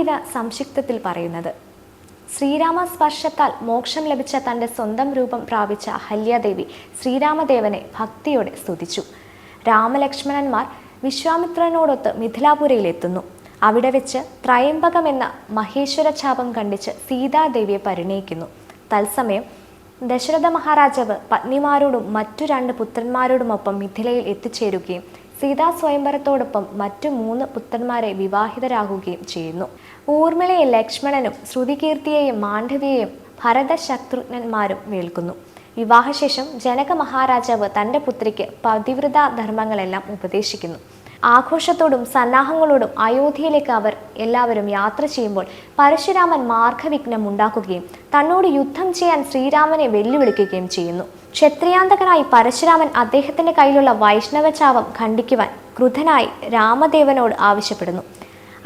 ഭഗവത്ഗീത സംക്ഷിപ്തത്തിൽ പറയുന്നത്. ശ്രീരാമ സ്പർശത്താൽ മോക്ഷം ലഭിച്ച തൻ്റെ സ്വന്തം രൂപം പ്രാപിച്ച അഹല്യാദേവി ശ്രീരാമദേവനെ ഭക്തിയോടെ സ്തുതിച്ചു. രാമലക്ഷ്മണന്മാർ വിശ്വാമിത്രനോടൊത്ത് മിഥിലാപുരയിലെത്തുന്നു. അവിടെ വെച്ച് ത്രയംബകം എന്ന മഹേശ്വര ഛാപം കണ്ടിച്ച് സീതാദേവിയെ പരിണയിക്കുന്നു. തത്സമയം ദശരഥ മഹാരാജാവ് പത്നിമാരോടും മറ്റു 2 പുത്രന്മാരോടുമൊപ്പം മിഥിലയിൽ എത്തിച്ചേരുകയും സീതാ സ്വയംവരത്തോടൊപ്പം മറ്റു 3 പുത്രന്മാരെ വിവാഹിതരാകുകയും ചെയ്യുന്നു. ഊർമിളയെ ലക്ഷ്മണനും ശ്രുതികീർത്തിയെയും മാണ്ഡവിയെയും ഭരത ശത്രുഘ്നന്മാരും വേൽക്കുന്നു. വിവാഹശേഷം ജനക മഹാരാജാവ് തൻ്റെ പുത്രിക്ക് പതിവ്രതാ ധർമ്മങ്ങളെല്ലാം ഉപദേശിക്കുന്നു. ആഘോഷത്തോടും സന്നാഹങ്ങളോടും അയോധ്യയിലേക്ക് അവർ എല്ലാവരും യാത്ര ചെയ്യുമ്പോൾ പരശുരാമൻ മാർഗവിഘ്നം ഉണ്ടാക്കുകയും തന്നോട് യുദ്ധം ചെയ്യാൻ ശ്രീരാമനെ വെല്ലുവിളിക്കുകയും ചെയ്യുന്നു. ക്ഷത്രിയാന്തകനായി പരശുരാമൻ അദ്ദേഹത്തിന്റെ കയ്യിലുള്ള വൈഷ്ണവചാപം ഖണ്ഡിക്കുവാൻ ക്രുദ്ധനായി രാമദേവനോട് ആവശ്യപ്പെടുന്നു.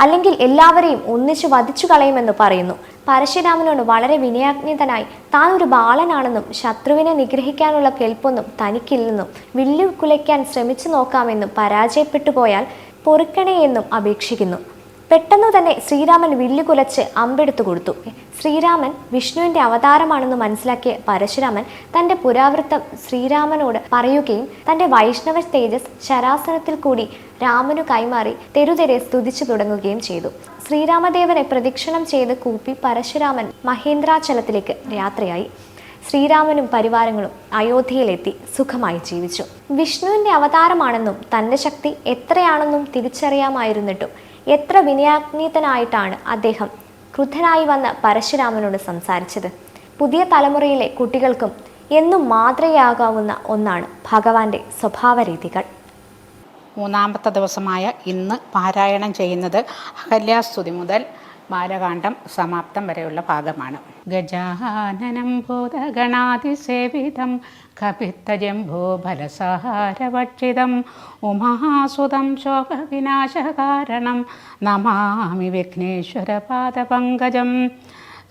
അല്ലെങ്കിൽ എല്ലാവരെയും ഒന്നിച്ചു വധിച്ചു കളയുമെന്ന് പറയുന്നു. പരശുരാമനോട് വളരെ വിനയാജ്ഞിതനായി താൻ ഒരു ബാലനാണെന്നും ശത്രുവിനെ നിഗ്രഹിക്കാനുള്ള കെൽപ്പൊന്നും തനിക്കില്ലെന്നും വില്ലു കുലയ്ക്കാൻ ശ്രമിച്ചു നോക്കാമെന്നും പരാജയപ്പെട്ടു പോയാൽ പൊറുക്കണേ എന്നും അപേക്ഷിക്കുന്നു. പെട്ടെന്നു തന്നെ ശ്രീരാമൻ വില്ലു കുലച്ച് അമ്പെടുത്തു കൊടുത്തു. ശ്രീരാമൻ വിഷ്ണുവിന്റെ അവതാരമാണെന്ന് മനസ്സിലാക്കിയ പരശുരാമൻ തന്റെ പുരാവൃത്തം ശ്രീരാമനോട് പറയുകയും തന്റെ വൈഷ്ണവ തേജസ് ശരാസനത്തിൽ കൂടി രാമനു കൈമാറി തെരുതെരെ സ്തുതിച്ചു തുടങ്ങുകയും ചെയ്തു. ശ്രീരാമദേവനെ പ്രദക്ഷിണം ചെയ്ത് കൂപ്പി പരശുരാമൻ മഹേന്ദ്രാചലത്തിലേക്ക് യാത്രയായി. ശ്രീരാമനും പരിവാരങ്ങളും അയോധ്യയിലെത്തി സുഖമായി ജീവിച്ചു. വിഷ്ണുവിന്റെ അവതാരമാണെന്നും തന്റെ ശക്തി എത്രയാണെന്നും തിരിച്ചറിയാമായിരുന്നിട്ടും എത്ര വിനയാജ്ഞിതനായിട്ടാണ് അദ്ദേഹം ക്രുദ്ധനായി വന്ന പരശുരാമനോട് സംസാരിച്ചത്. പുതിയ തലമുറയിലെ കുട്ടികൾക്കും എന്നും മാതൃകയാകാവുന്ന ഒന്നാണ് ഭഗവാന്റെ സ്വഭാവരീതികൾ. മൂന്നാമത്തെ ദിവസമായ ഇന്ന് പാരായണം ചെയ്യുന്നത് അഹല്യാസ്തുതി മുതൽ ബാലകാണ്ഡം സമാപ്തം വരെയുള്ള ഭാഗമാണ്. ഗജാനനം ഭൂതഗണാതിസേവിതം കപിത്തജംഭോ ഫലസഹാരഭക്ഷിതം ഉമാസുതം ശോകവിനാശകാരണം നമാമി വിഘ്നേശ്വരപാദപങ്കജം.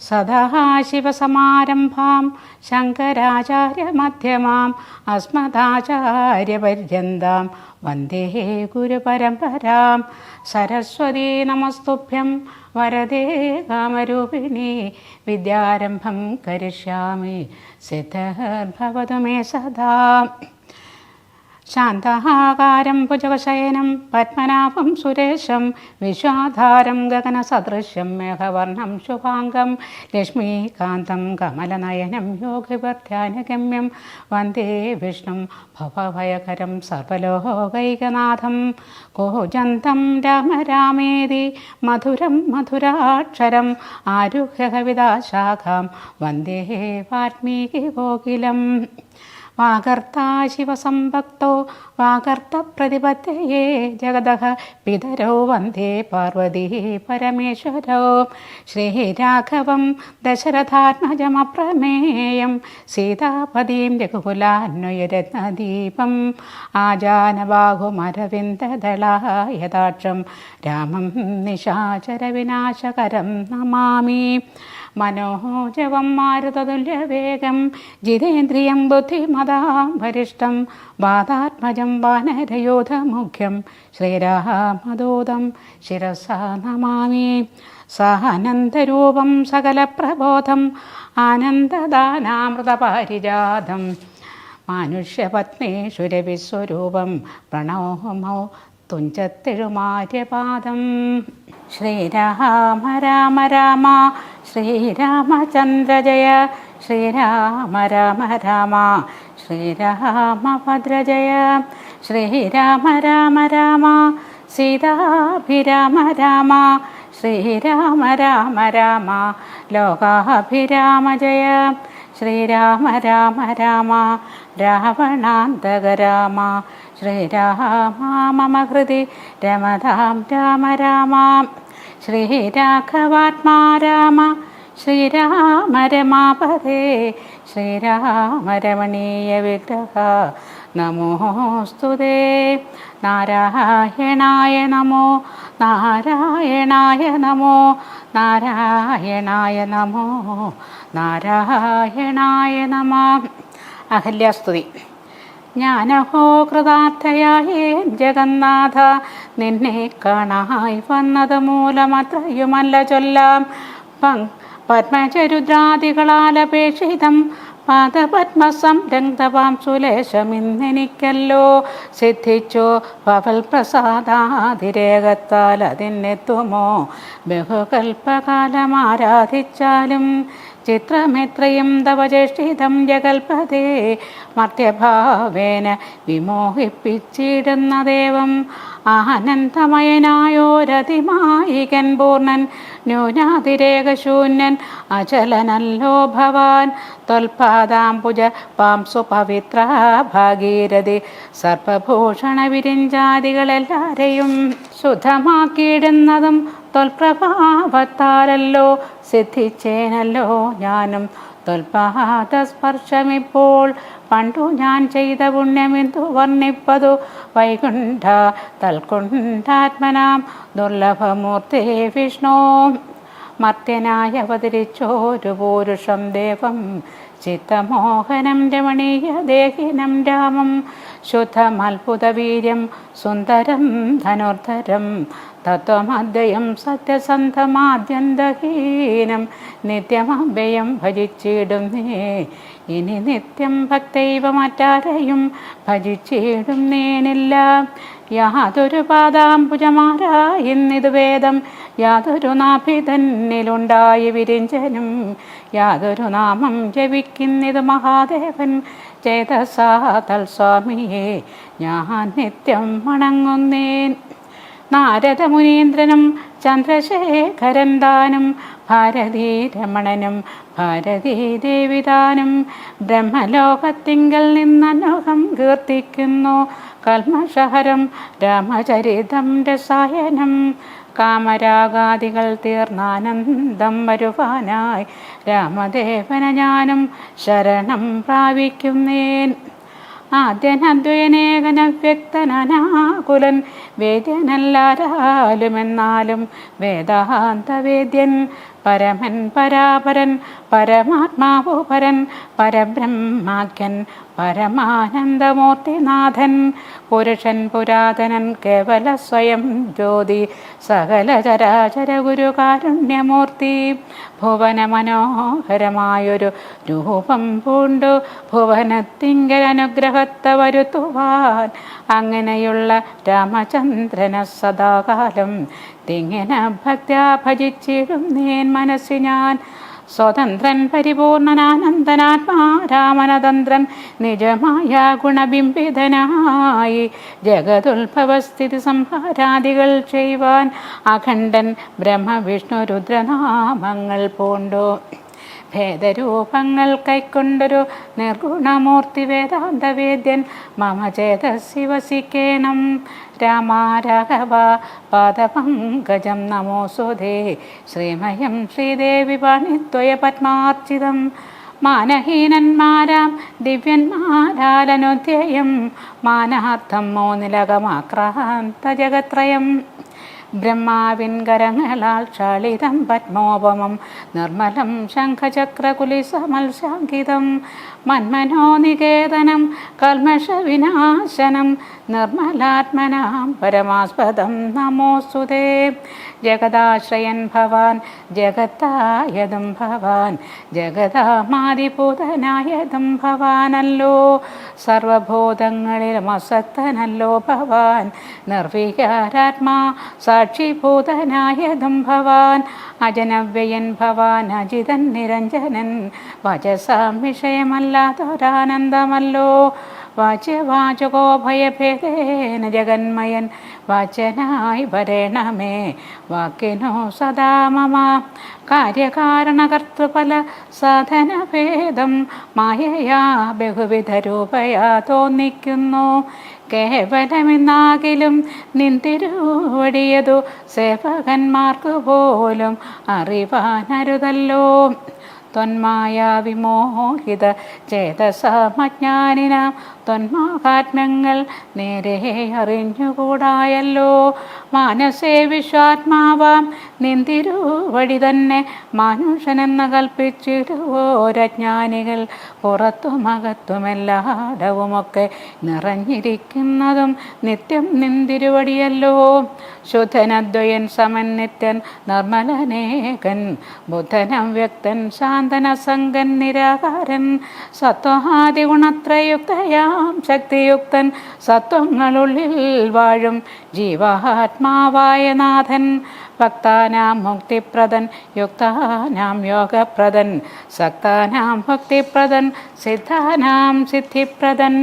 സദാശിവസമാരംഭാം ശങ്കരാചാര്യമധ്യമാം അസ്മദാചാര്യപര്യന്താം വന്ദേ ഗുരുപരമ്പരാം. സരസ്വതീ നമസ്തുഭ്യം വരദേ കാമരൂപിണി വിദ്യാരംഭം കരിഷ്യാമി സിദ്ധിർഭവതു മേ സദാ. ശാന്താകാരം ഭുജഗശയനം പത്മനാഭം സുരേശം വിശ്വാധാരം ഗഗനസദൃശ്യം മേഘവർണം ശുഭാംഗം ലക്ഷ്മീകാന്തം കമലനയനം യോഗിവർധ്യാനഗമ്യം വന്ദേ വിഷ്ണും ഭവഭയകരം സർവലോകൈകനാഥം. കോജന്തം രാമ രാമേതി മധുരം മധുരാക്ഷരം ആരുഹ്യ കവിതാശാഖാം വന്ദേ വാൽമീകി കോകിലം. വാഗർത്താ ശിവസംഭക്തോ വാഗർത്ത പ്രതിപത്തയേ ജഗദഃ പിതരോ വന്ദേ പാർവതീ പരമേശ്വരോ. ശ്രീരാഘവം ദശരഥാത്മജമപ്രമേയം സീതാപദീം രഘുകുലാന്വയരത്നദീപം ആജാനബാഹുമരവിന്ദദളായതാക്ഷം രാമം നിശാചരവിനാശകരം നമാമി. മനോജവം മാരുതതുല്യവേഗം ജിതേന്ദ്രിയം ബുദ്ധിമതാം വരിഷ്ഠം വാതാത്മജം വാനരയോധമുഖ്യം ശ്രീരാമദൂതം ശിരസാ നമാമി. സാനന്ദരൂപം സകലപ്രബോധം ആനന്ദദാനാമൃതപാരിജാതം മാനുഷ്യപത്നീഷുരവിസ്വരൂപം പ്രണോമോ തുഞ്ചത്തെഴുമാര്യപാദം. ശ്രീരാമ രാമ രാമ ശ്രീരാമചന്ദ്ര ജയ ശ്രീരാമ രാമ രാമ ശ്രീരാമഭദ്ര ജയ. ശ്രീരാമ രാമ രാമ സീതാഭിരാമ രാമ ശ്രീരാമ രാമ രാമ ലോകാഭിരാമ ജയ. ശ്രീരാമ രാമ രാമ രാവണാന്തക രാമ ശ്രീരാമ മമ ഹൃദി രമതാം രാമ രാമ. ശ്രീരാഘവാത്മാ രാമ ശ്രീരാമ രമാപദേ ശ്രീരാമ രമണീയ വിഗ്രഹ നമോസ്തുതേ. നാരായണായ നമോ നാരായണായ നമോ നാരായണായ നമോ നാരായണായ നമഃ. അഹല്യാസ്തുതി. ജ്ഞാനഹോ കൃതാർത്ഥയായേ ജഗന്നാഥ നിന്നെ കാണായി വന്നത് മൂലമത്രയുമല്ല ചൊല്ലാം. പത്മചരുദ്രാദികളാലപേക്ഷിതം പാദപത്മസംരംഗവാം സുലേശമിന്നെനിക്കല്ലോ സിദ്ധിച്ചോ പവൽ പ്രസാദാതിരേകത്താൽ അതിനെത്തുമോ ബഹുകൽപ്പകാലം ആരാധിച്ചാലും. ചിത്രമെത്രയും തവ ചേഷ്ടിതം ജഗൽപതേ മർത്യഭാവേന വിമോഹിപ്പിച്ചിടുന്ന ദേവം. ആനന്ദമയനായോരതിമായികൻ പൂർണ്ണൻ ന്യൂനാതിരേകശൂന്യൻ അചലനല്ലോ ഭവാൻ. ത്വൽപാദാംബുജ പാംസു പവിത്ര ഭാഗീരഥി സർപ്പഭൂഷണ വിരിഞ്ചാദികളെല്ലാരെയും ശുദ്ധമാക്കിയിടുന്നതും ത്വൽപ്രഭാവത്താലല്ലോ സിദ്ധിച്ചേനല്ലോ ഞാനും. ത്വൽപാദസ്പർശമിപ്പോൾ പണ്ടു ഞാൻ ചെയ്ത പുണ്യമെന്തു വർണ്ണിപ്പതു വൈകുണ്ഠ തൽക്കുണ്ഠാത്മനാം ദുർലഭമൂർത്തേ വിഷ്ണു. മർത്യനായി അവതരിച്ചോരു പൂരുഷം ദേവം ചിത്തമോഹനം രമണീയ ദേഹിനം രാമം. ശുദ്ധമത്ഭുതവീര്യം സുന്ദരം ധനുർധരം തത്വമദ്വയം സത്യസന്ധമാദ്യന്തഹീനം. നിത്യമഭയം ഭജിച്ചിടുന്നേ ഇനി നിത്യം ഭക്തൈവ മറ്റാരെയും ഭജിച്ചിടുന്നേനില്ല. യാതൊരു പാദാംബുജമാരായിന്നിതു വേദം യാതൊരു നാഭിതന്നിലുണ്ടായി വിരിഞ്ചനും യാതൊരു നാമം ജപിക്കുന്നിതു മഹാദേവൻ ചേതസാ തൽസ്വാമിയെ ഞാൻ നിത്യം വണങ്ങുന്നേൻ. നാരദ മുനീന്ദ്രനും ചന്ദ്രശേഖരൻ താനും ഭാരതീ രമണനും ഭാരതീ ദേവിതാനും ബ്രഹ്മലോകത്തിങ്കൽ നിന്നനുഹം കീർത്തിക്കുന്നു കൽമഷഹരം രാമചരിതം രസായനം. കാമരാഗാദികൾ തീർന്നാനന്ദം വരുവാനായി രാമദേവന ഞാനും ശരണം പ്രാപിക്കുന്നേൻ. ആദ്യനദ്വയനേകനവ്യക്തനാകുലൻ വേദ്യനല്ലാരാലുമെന്നാലും വേദാന്തവേദ്യൻ പരമൻ പരാപരൻ പരമാത്മാവു പരൻ പരബ്രഹ്മാഖ്യൻ പരമാനന്ദമൂർത്തിനാഥൻ പുരുഷൻ പുരാതനൻ കേവല സ്വയം ജ്യോതി സകല ചരാചര ഗുരു കാരുണ്യമൂർത്തി. ഭുവന മനോഹരമായൊരു രൂപം പൂണ്ടു ഭുവനത്തിങ്കൽ അനുഗ്രഹത്തെ വരുത്തുവാൻ അങ്ങനെയുള്ള രാമചന്ദ്രന സദാകാലം തിങ്ങനെ ഭക്ത്യാ ഭജിച്ചിടുന്നേൻ മനസ്സി ഞാൻ. സ്വതന്ത്രൻ പരിപൂർണനാനന്ദനാത്മാ രാമനതന്ത്രൻ നിജമായ ഗുണബിംബിതനായി ജഗതുത്ഭവസ്ഥിതി സംഹാരാദികൾ ചെയ്യുവാൻ അഖണ്ഡൻ ബ്രഹ്മവിഷ്ണു രുദ്രനാമങ്ങൾ പൂണ്ടു ഭേദരൂപങ്ങൾ കൈക്കൊണ്ടൊരു നിർഗുണമൂർത്തി വേദാന്തവേദ്യൻ മമ ചേതസ്സി വസിക്കേണം. രാമ രാഘവ പാദപങ്കജം നമോസുതേ ശ്രീമയം ശ്രീദേവി പാണിത്വയ പത്മാർച്ചിതം. മാനഹീനന്മാരാം ദിവ്യന്മാരാലനുധ്യേയം മാനാർത്ഥം മോനിലകമാക്രാന്ത ജഗത്രയം. ബ്രഹ്മാവിൻ കരങ്ങളാൽ ക്ഷാളിതം പത്മോപമം നിർമ്മലം ശംഖചക്രകുലിസമൽശാങ്കിതം മന്മനോനികേതനം കൽമഷവിനാശനം നിർമ്മലാത്മനാം പരമാസ്പദം നമോസ്തുതേ. ജഗദാശ്രയൻ ഭവാൻ ജഗത്തായതും ഭവാൻ ജഗതാമാദിഭൂതനായതും ഭവാനല്ലോ. സർവഭൂതങ്ങളിലും അസക്തനല്ലോ ഭവാൻ നിർവികാരാത്മാ സാക്ഷിഭൂതനായതും ഭവാൻ. അജനവ്യയൻ ഭവാൻ അജിതൻ നിരഞ്ജനൻ വചസാം വിഷയമല്ലാത്തൊരാനന്ദമല്ലോ. വാച്യവാചകോ ഭയഭേദേന ജഗന്മയൻ വാച്യനായി വരേണമേ വാക്കിനോ സദാ മമ. കാര്യകാരണകർത്തൃഫല സാധനഭേദം മായയാ ബഹുവിധ രൂപയാ തോന്നിക്കുന്നു. കേവലമെന്നാകിലും നിന്തിരുവടിയതു സേവകന്മാർക്കു പോലും അറിവാനരുതല്ലോ. ത്വന്മായ വിമോഹിത ചേതസാമജ്ഞാനിനാം തൊന്മാഹാത്മ്യങ്ങൾ നേരെ അറിഞ്ഞുകൂടായല്ലോ. മാനസേ വിശ്വാത്മാവാം നിന്തിരുവടി തന്നെ മനുഷ്യനെന്ന് കൽപ്പിച്ചിടുവോരജ്ഞാനികൾ പുറത്തുമകത്തുമെല്ലാടവുമൊക്കെ നിറഞ്ഞിരിക്കുന്നതും നിത്യം നിന്തിരുവടിയല്ലോ. ശുദ്ധനദ്വയൻ സമൻ നിത്യൻ നിർമ്മലനേകൻ ബുദ്ധനം വ്യക്തൻ ശാന്തനസംഗൻ നിരാകാരൻ സത്വാദിഗുണത്രയുക്തയാം ശക്തിയുക്തൻ സത്വങ്ങളുള്ളിൽ വാഴും ജീവാത്മാവായ നാഥൻ ഭക്താനാം മുക്തിപ്രദൻ യുക്താനാം യോഗപ്രദൻ സക്താനാം ഭക്തിപ്രദൻ സിദ്ധാനാം സിദ്ധിപ്രദൻ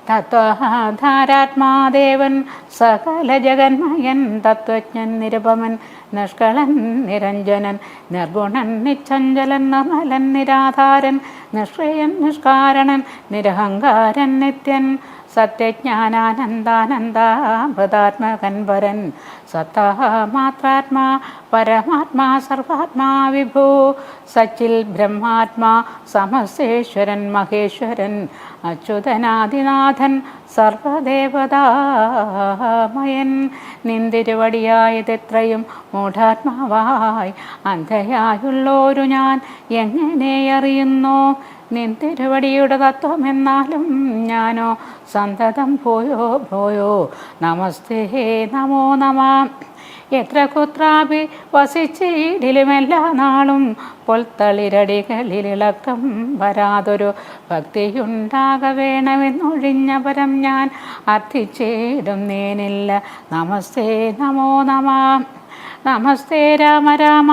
തത്വധാരാത്മാദേവൻ സകല ജഗന്മയൻ തത്വജ്ഞൻ നിരുപമൻ നിഷ്കളൻ നിരഞ്ജനൻ നിർഗുണൻ നിശ്ചഞ്ചലൻ നിർമ്മലൻ നിരാധാരൻ നിഷ്ക്രിയൻ നിഷ്കാരണൻ നിരഹങ്കാരൻ നിത്യൻ സത്യജ്ഞാനാനന്ദാനന്ദാമൃതാത്മകൻ വരൻ സത്താ മാത്രാത്മാ പരമാത്മാ സർവാത്മാ വിഭൂ സച്ചിൽ ബ്രഹ്മാത്മാ സമസ്തേശ്വരൻ മഹേശ്വരൻ അച്യുതനാദിനാഥൻ സർവദേവതാമയൻ നിന്തിരുവടിയായതെത്രയും മൂഢാത്മാവായി അന്ധയായുള്ളോരു ഞാൻ എങ്ങനെ അറിയുന്നു നിന്തിരുവടിയുടെ തത്വമെന്നാലും ഞാനോ സന്തതം പോയോ നമസ്തേ നമോ നമാം എത്ര കുത്രാപി വസിച്ചിടിലുമെല്ലാ നാളും പൊൽത്തളിരടികളിലിളക്കം വരാതൊരു ഭക്തിയുണ്ടാക വേണമെന്നൊഴിഞ്ഞ പരം ഞാൻ അർത്ഥിച്ചിടും നേനില്ല നമസ്തേ നമോ നമാം നമസ്തേ രാമ രാമ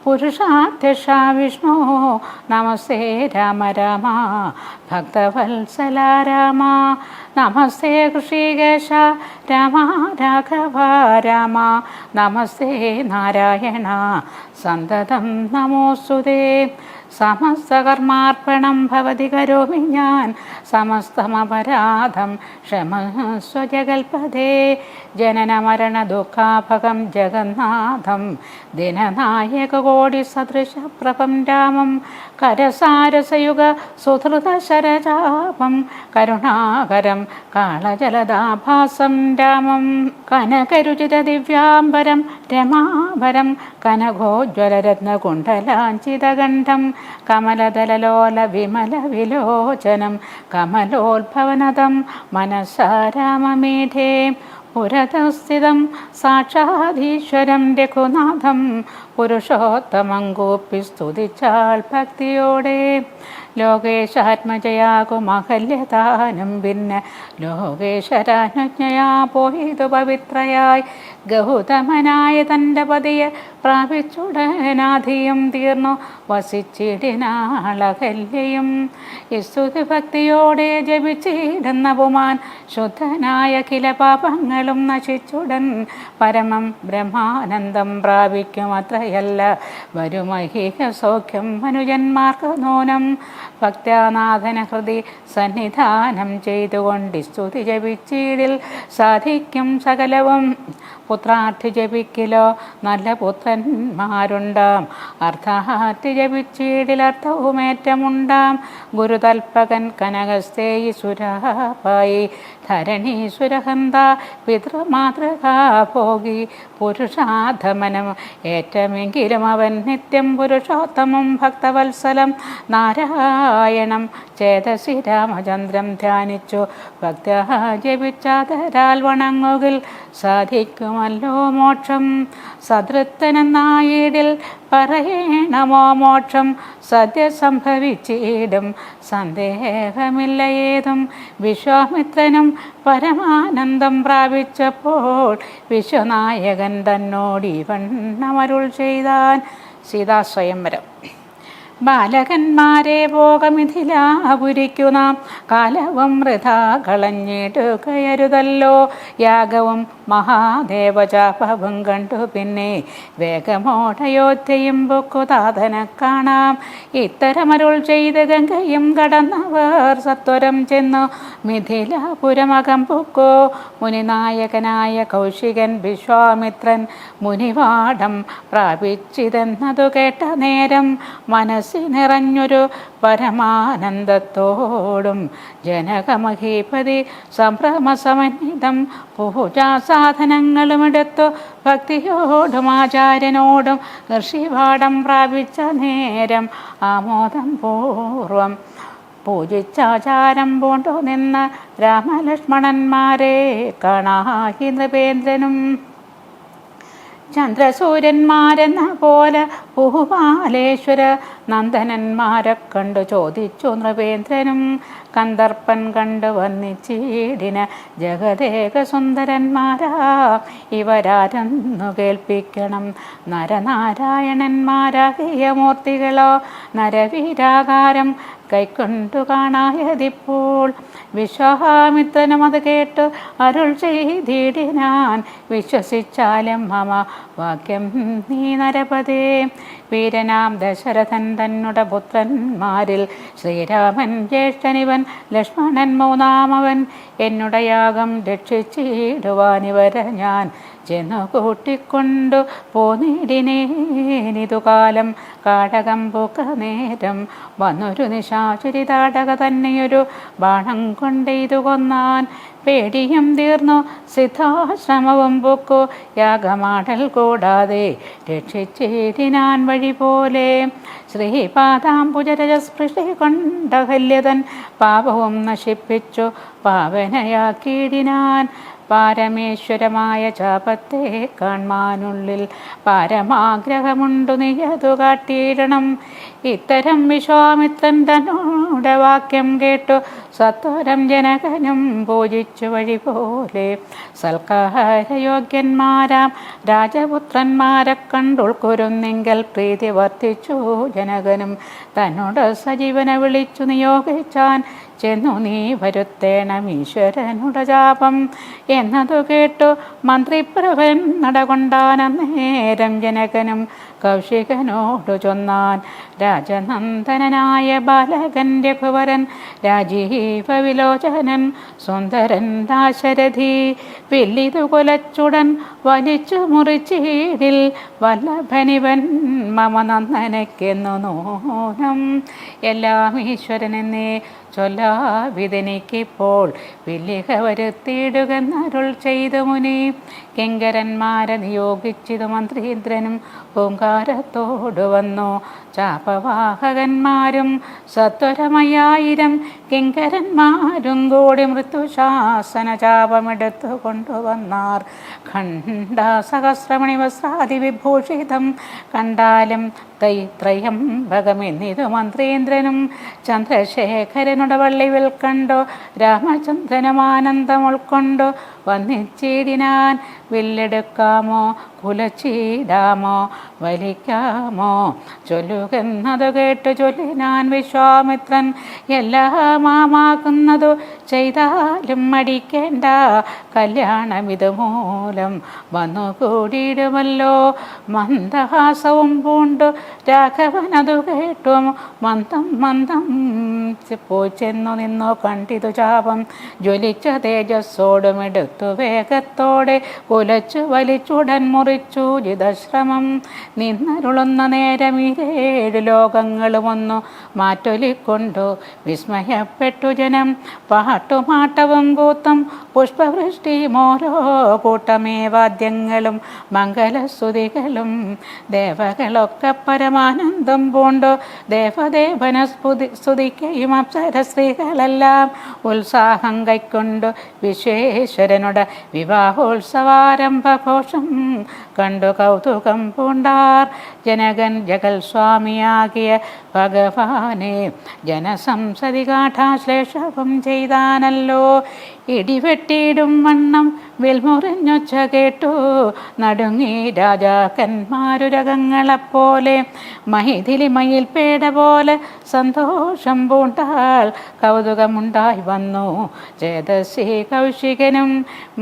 പുരുഷാധ്യക്ഷ വിഷ്ണു നമസ്തേ രാമ രാമ ഭക്തവത്സല രാമ നമസ്തേ ഋഷികേശ രാമ രാഘവ രാമ നമസ്തേ നാരായണ സന്തതം നമോസ്തുതേ സമസ്തകർമാർപ്പണം ഭവതി കരോമി ഞാൻ സമസ്തമപരാധം ക്ഷമസ്വ ജഗൽപദേ ജനന മരണ ദുഃഖാഭകം ജഗന്നാഥം ദിനനായക കോടി സദൃശപ്രഭം രാമം കരസാരസയുഗ സുധൃത ശരചാപം കരുണാകരം കാളജലദാഭാസം രാമം കനകരുചിത ദിവ്യാംബരം രമാഭരം കനകോജ്വലരത്നകുണ്ഡലാഞ്ചിതകണ്ഠം കമലദലലോല വിമല വിലോചനം കമലോത്ഭവനദം മനസാരാമമേധേ പുരതസ്ഥിതം സാക്ഷാധീശ്വരം രഘുനാഥം പുരുഷോത്തമങ്കൂപ്പി സ്തുതിച്ചാൾ ഭക്തിയോടെ ലോകേശാത്മജയാകുമഹല്യതാനും പിന്നെ ലോകേശ്വരാനുജ്ഞയാ പോയിതു പവിത്രയായി ഗൗതമനായ തൻ്റെ പതിയെ പ്രാപിച്ചുടനാധിയും തീർന്നു വസിച്ചിടിനാളകല്യയും സ്തുതി ഭക്തിയോടെ ജപിച്ചിടുന്ന പുമാൻ ശുദ്ധനായ കില പാപങ്ങളും നശിച്ചുടൻ പരമം ബ്രഹ്മാനന്ദം പ്രാപിക്കും അത്രയല്ല വരുമൈഹിക സൗഖ്യം മനുജന്മാർക്ക് നൂനം ഭക്തനാഥന ഹൃദി സന്നിധാനം ചെയ്തുകൊണ്ട് സ്തുതി ജപിച്ചിടിൽ സാധിക്കും സകലവും പുത്രാർത്ഥി ജപിക്കിലോ നല്ല പുത്രന്മാരുണ്ടാം അർത്ഥാർത്ഥി ജപിച്ചിടിൽ അർത്ഥവുമേറ്റമുണ്ടാം ഗുരുതൽപകൻ കനകസ്തേയി സുരാപായി ധരണീസുരഹന്ത പിതൃമാതൃകാ ഭോഗി പുരുഷാധമനം ഏറ്റമെങ്കിലും അവൻ നിത്യം പുരുഷോത്തമം ഭക്തവത്സലം നാരായണം ചേതസി രാമചന്ദ്രം ധ്യാനിച്ചു ഭക്ത ജപിച്ചാതരാൽ വണങ്ങുകിൽ സാധിക്കുമല്ലോ മോക്ഷം സദൃത്തനെന്നായിടിൽ പറയണമോ മോക്ഷം സദ്യ സംഭവിച്ചിടും സന്ദേഹമില്ല ഏതും വിശ്വാമിത്രനും പരമാനന്ദം പ്രാപിച്ചപ്പോൾ വിശ്വനായകൻ തന്നോടി വണ്ണമരുൾ ചെയ്താൻ. സീതാസ്വയംവരം. ബാലകന്മാരെ ഭോഗമിഥിലാപുരിക്കു നാം കാലവും വൃഥാ കളഞ്ഞിടുകയരുതല്ലോ യാഗവും മഹാദേവചാപവും കണ്ടു പിന്നെ വേഗമോടയോധ്യയും പൊക്കുതാതനെ കാണാം. ഇത്തരമരുൾ ചെയ്ത് ഗംഗയും കടന്നവർ സത്വരം ചെന്നു മിഥിലാപുരമകം പൊക്കോ. മുനിനായകനായ കൗശികൻ വിശ്വാമിത്രൻ മുനിവാടം പ്രാപിച്ചിതെന്നതു കേട്ട നേരം മനസ്സിൽ നിറഞ്ഞൊരു പരമാനന്ദത്തോടും ജനകമഹീപതി സംഭ്രമസമന്വിതം പൂജാസാധനങ്ങളും എടുത്തു ഭക്തിയോടും ആചാര്യനോടും ഋഷിവാടം പ്രാപിച്ച നേരം ആമോദം പൂർവം പൂജിച്ചാചാരം പൂണ്ടു നിന്ന രാമലക്ഷ്മണന്മാരെ കാണാഹി നൃപേന്ദ്രനും. ചന്ദ്രസൂര്യന്മാരെന്ന പോലെ ഭൂപാലേശ്വര നന്ദനന്മാരെ കണ്ടു ചോദിച്ചു നൃപേന്ദ്രനും. കന്ദർപ്പൻ കണ്ടു വന്നിച്ചീടിന ജഗദേക സുന്ദരന്മാരാ ഇവരാരെന്നു കേൾപ്പിക്കണം. നരനാരായണന്മാരാകിയ മൂർത്തികളോ നരവീരാകാരം കൈക്കൊണ്ടു കാണായതിപ്പോൾ. വിശ്വാമിത്രനും അത് കേട്ടു അരുൾ ചെയ്തിടിനാൻ, വിശ്വസിച്ചാലും മമ വാക്യം നീ നരപതേ. വീരനാം ദശരഥൻ തന്നുടെ പുത്രന്മാരിൽ ശ്രീരാമൻ ജ്യേഷ്ഠനിവൻ, ലക്ഷ്മണൻ മൂന്നാമവൻ. എന്നുടെ യാഗം രക്ഷിച്ചിടുവാനിവരെ ഞാൻ ചെന്നു കൂട്ടിക്കൊണ്ടു പോന്നിടിനേനിതു കാലം. കാടകം പൂക്ക നേരം വന്നൊരു നിശാചരി താടക തന്നെയൊരു ബാണം കൊണ്ടെയ്തു കൊന്നാൻ. പേടിയും തീർന്നു സിദ്ധാശ്രമവും പൊക്കു യാഗമാടൽ കൂടാതെ രക്ഷിച്ചിടിനാൻ വഴി പോലെ. ശ്രീപാദാംബുജരജസ്പൃഷ്ടി കൊണ്ട ഹല്യതൻ പാപവും നശിപ്പിച്ചു പാവനയാക്കിയിടിനാൻ. പാരമേശ്വരമായ ചാപത്തെ കാൺമാനുള്ളിൽ പാരമാഗ്രഹമുണ്ടു നീയതു കാട്ടിയിടണം. ഇത്തരം വിശ്വാമിത്രൻ തന്നോടെ വാക്യം കേട്ടു സത്വരം ജനകനും പൂജിച്ചു വഴി പോലെ. സൽക്കാരയോഗ്യന്മാരാം രാജപുത്രന്മാരെ കണ്ടുൾക്കൊരുന്നെങ്കിൽ പ്രീതി വർദ്ധിച്ചു ജനകനും. തന്നോട് സജീവനെ വിളിച്ചു നിയോഗിച്ചാൻ, ചെന്നു നീ വരുത്തേണം ഈശ്വരനുടെ ജാപം എന്നതു കേട്ടു മന്ത്രിപ്രഭൻ നടകൊണ്ടാനേരം ജനകനും കൗശികനോടു ചൊന്നാൻ. രാജനന്ദനായ ബാലകൻ രഘുവരൻ, രാജീവ വിലോചനൻ സുന്ദരൻ ദാശരഥി, വില്ലിതു കൊലച്ചുടൻ വലിച്ചു മുറിച്ചീടിൽ വല്ലഭനിവൻ മമ നന്ദനയ്ക്കെന്നു നൂനം. എല്ലാം ഈശ്വരനെന്നേ ചൊല്ലാവിതെനിക്കിപ്പോൾ വില്ലിക വരുത്തിയിടുകെന്നരുൾ ചെയ്തു മുനി. കിങ്കരന്മാരെ നിയോഗിച്ചിതു മന്ത്രീന്ദ്രനും പൂങ്കാരത്തോടു വന്നു. ചാപവാഹകന്മാരും സത്വരമയ്യായിരം കിങ്കരന്മാരും കൂടി മൃത്യുശാസന ചാപമെടുത്തു കൊണ്ടുവന്നാർ. ഖണ്ഡാസഹസ്രമണി വസ്ത്രാദി വിഭൂഷിതം കണ്ടാലും ത്രയംബകമെന്നിതു മന്ത്രീന്ദ്രനും. ചന്ദ്രശേഖരനുടെ വള്ളിവിൽ കണ്ടു രാമചന്ദ്രനും ആനന്ദം ഉൾക്കൊണ്ടു വന്നിച്ചിടിനാൻ. വില്ലെടുക്കാമോ കുലച്ചീടാമോ വലിക്കാമോ ചൊല്ലുകെന്നതു കേട്ടു ചൊല്ലിനാൻ വിശ്വാമിത്രൻ. എല്ലാമാകുന്നതു ചെയ്താലും മടിക്കേണ്ട, കല്യാണമിതുമൂലം വന്നു കൂടിയിടുമല്ലോ. മന്ദഹാസവും പൂണ്ടു രാഘവനതു കേട്ടു മന്ദം മന്ദം പോയി ചെന്നു നിന്നു കണ്ടിതു ചാപം. ജ്വലിച്ച തേജസ്സോടുമെടുത്തു വേഗത്തോടെ കുലച്ചു വലിച്ചുടൻ മുറിച്ചു ജിതശ്രമം. നിന്നരുളുന്ന നേരം ഇരേഴു ലോകങ്ങളുമൊന്നു മാറ്റൊലിക്കൊണ്ടു വിസ്മയപ്പെട്ടു ജനം. പാട്ടുമാട്ടവും കൂത്തും പുഷ്പവൃഷ്ടിയും ഓരോ കൂട്ടമേ വാദ്യങ്ങളും മംഗലസ്തുതികളും. ദേവകളൊക്കെ പരമാനന്ദം പൂണ്ടു ദേവദേവനെ സ്തുതിക്കയും അപ്സര സ്ത്രീകളെല്ലാം ഉത്സാഹം കൈക്കൊണ്ടു വിശ്വേശ്വരനുടെ വിവാഹോത്സവാരംഭഘോഷം കണ്ടു കൗതുകം പൂണ്ടാർ. ജനകൻ ജഗൽ സ്വാമിയാകിയ ഭഗവാനെ ജനസംസതി ഗാഠാശ്ലേഷവും ചെയ്താനല്ലോ. ഇടിവെട്ടിയിടും വണ്ണം വിൽമുറിഞ്ഞൊച്ച കേട്ടു നടുങ്ങി രാജാക്കന്മാരുരകങ്ങളെപ്പോലെ. മൈഥിലി മയിൽ പേട പോലെ സന്തോഷം പൂണ്ടാൾ കൗതുകമുണ്ടായി വന്നു ചേതസി കൗശികനും.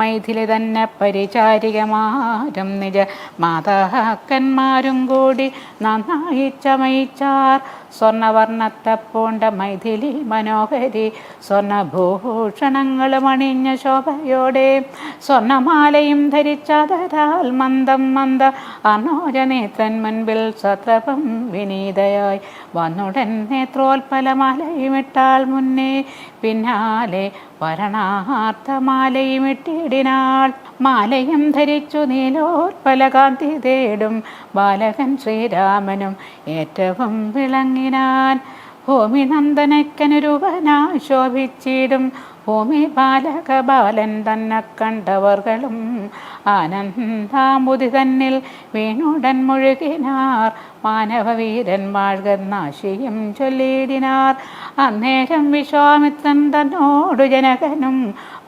മൈഥിലി തന്നെ പരിചാരികമാരും നിജ മാതാക്കന്മാരും കൂടി നന്നായി ചമയിച്ചാർ. സ്വർണവർണ്ണത്തെ പൂണ്ട മൈഥിലി മനോഹരി സ്വർണഭൂഷണങ്ങളും അണിഞ്ഞ ശോഭയോടെ സ്വർണമാലയും ധരിച്ചതരാൽ മന്ദം മന്ദ അനോജനേത്രൻ മുൻപിൽ സത്രപം വിനീതയായി വന്നുടൻ നേത്രോൽപലമാലയും ഇട്ടാൾ മുന്നേ. പിന്നാലെ വരണാർത്ഥമാലയും ഇട്ടിടിനാൾ. മാലയും ധരിച്ചു നീലോൽപലകാന്തി തേടും ബാലകൻ ശ്രീരാമനും ഏറ്റവും വിളങ്ങിനാൻ. ഭൂമി നന്ദനക്കനുരൂപനായി ശോഭിച്ചിടും ഭൂമി ബാലക ബാലൻ തന്നെ കണ്ടവർകളും ആനന്ദാമുതി തന്നിൽ വീണുടൻ മുഴുകിനാർ. മാനവവീരൻ വാഴ്കനാശിയും ചൊല്ലിയിടിനാർ. അന്നേരം വിശ്വാമിത്രൻ തന്നോടു ജനകനും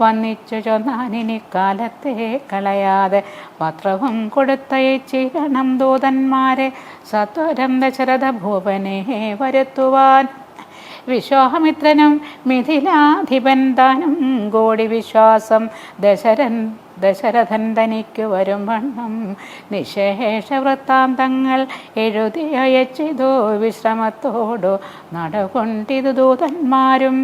വന്നിച്ചു ചൊന്നാനിനി കാലത്തെ കളയാതെ പത്രവും കൊടുത്തയച്ചിരണം ദൂതന്മാരെ സത്വരം ദശരഥ ഭൂപനെ വരുത്തുവാൻ. വിശ്വാമിത്രനും മിഥിലാധിപൻ താനും കൂടി വിശ്വാസം ദശരഥൻ തനിക്ക് വരും വണ്ണം നിശേഷ വൃത്താന്തങ്ങൾ എഴുതി അയച്ചിതോ വിശ്രമത്തോടു നടകൊണ്ടിതു ദൂതന്മാരും.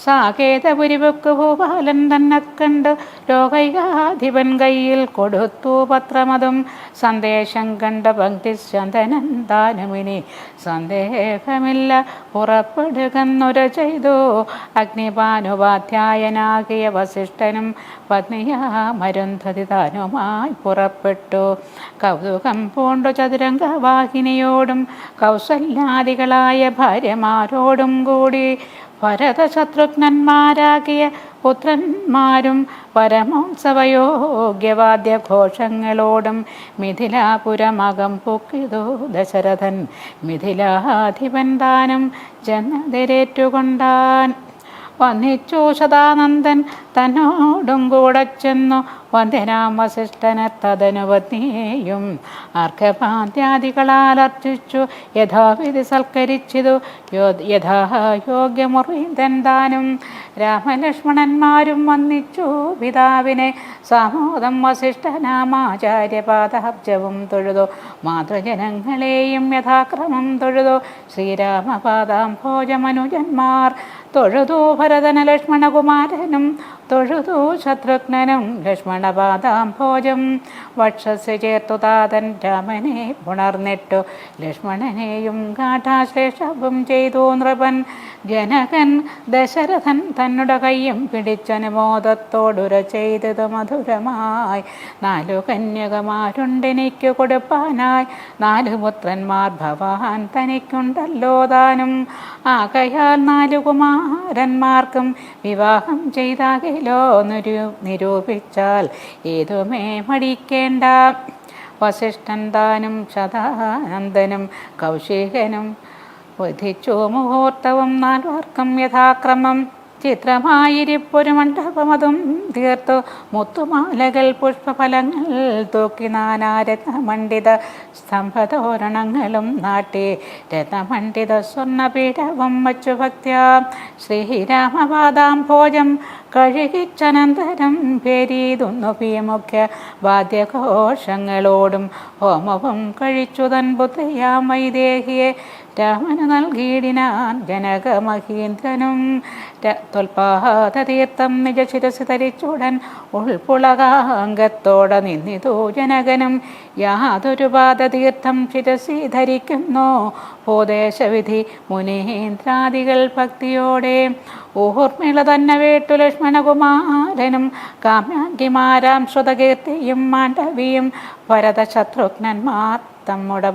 സാകേതപുരിവക്ക് ഭൂപാലൻ തന്നെ കണ്ട് ലോകൈകാധിപൻ കയ്യിൽ കൊടുത്തു പത്രമതും. സന്ദേശം കണ്ട ഭക്തിശന്തനൻ താനുമിനി സന്ദേഹമില്ല പുറപ്പെടുകന്നുര ചെയ്തു. അഗ്നിപാനുപാധ്യായനാകിയ വസിഷ്ഠനും പത്നിയാ മരുന്ധതി താനുമായി പുറപ്പെട്ടു. കൗതുകം പൂണ്ടു ചതുരംഗവാഹിനിയോടും കൗസല്യാദികളായ ഭാര്യമാരോടും കൂടി ഭരതശത്രുഘ്നന്മാരാകിയ പുത്രന്മാരും പരമോത്സവയോഗ്യവാദ്യഘോഷങ്ങളോടും മിഥിലാപുരമകം പൊക്കിതു ദശരഥൻ. മിഥിലാധിപൻ താനും ജനതരേറ്റുകൊണ്ടാൻ. വന്നിച്ചു സദാനന്ദൻ തന്നോടും കൂടെ ചെന്നു വന്ദനാം വസിഷ്ഠനെ തദനു പത്നിയെയും അർഘപാദ്യാദികളാൽ അർച്ചിച്ചു യഥാവിധി സൽക്കരിച്ചിതു യഥായോഗ്യമുറിന്തൻ താനും. രാമലക്ഷ്മണന്മാരും വന്നിച്ചു പിതാവിനെ സാമോദം വസിഷ്ഠനാമാചാര്യപാദാബ്ജവും തൊഴുതു മാതൃജനങ്ങളെയും യഥാക്രമം തൊഴുതു. ശ്രീരാമപാദാംഭോജമനുജന്മാർ തൊഴുതു ഭരതന ലക്ഷ്മണകുമാരനും തൊഴുതു ശത്രുഘ്നനും ലക്ഷ്മണപാദാംഭോജം. വക്ഷസ് ചേർത്തു താതൻ രാമനെ പുണർന്നിട്ടു ലക്ഷ്മണനെയും ഗാഠാശ്ലേഷവും ചെയ്തു നൃപൻ. ജനകൻ ദശരഥൻ തന്നുടെ കയ്യും പിടിച്ചനുമോദത്തോടുര ചെയ്തത് മധുരമായി. 4 കന്യകമാരുണ്ടെനിക്കു കൊടുപ്പാനായി 4 പുത്രന്മാർ ഭവാൻ തനിക്കുണ്ടല്ലോ താനും. ആകയാൽ 4 കുമാരന്മാർക്കും വിവാഹം ചെയ്താകിലോ നിരൂപിച്ചാൽ ഏതുമേ മടിക്കേണ്ട. വസിഷ്ഠൻ താനും ശതാനന്ദനും കൗശികനും വിധിച്ചു മുഹൂർത്തവും 4 പേർക്കും യഥാക്രമം. ചിത്രമായിരിപ്പൊരു മണ്ഡപമതും തീർത്തു മുത്തുമാലകൾ പുഷ്പഫലങ്ങൾ തൂക്കി നാനാരത്നമണ്ഡിത സ്തംഭതോരണങ്ങളും നാട്ടി രത്നമണ്ഡിത സ്വർണ്ണപീഠവും വച്ചു ഭക്ത്യാ ശ്രീരാമപാദാംഭോജം കഴുകിച്ചനന്തരം പേരീതുന്നു മുഖ്യ വാദ്യഘോഷങ്ങളോടും ഹോമവും കഴിച്ചു തൻ പുത്രിയാം വൈദേഹിയെ രാമന് നൽകിയിടിനാൻ ജനകമഹീന്ദ്രനും. തൊൽപാദതീർത്ഥം നിജ ശിരസ് ധരിച്ചുടൻ ഉൾപ്പുളകാംഗത്തോടെ നിന്നിതു ജനകനും. യാതൊരു പാദതീർത്ഥം ശിരസി ധരിക്കുന്നു ഭൂദേശവിധി മുനീന്ദ്രാദികൾ ഭക്തിയോടെ. ഊർമിള തന്നെ വേട്ടു ലക്ഷ്മണകുമാരനും കാമ്യാങ്കിമാരാം ശ്രുതകീർത്തിയും മാണ്ഡവിയും ഭരതശത്രുഘ്നന്മാർ തമ്മുടെ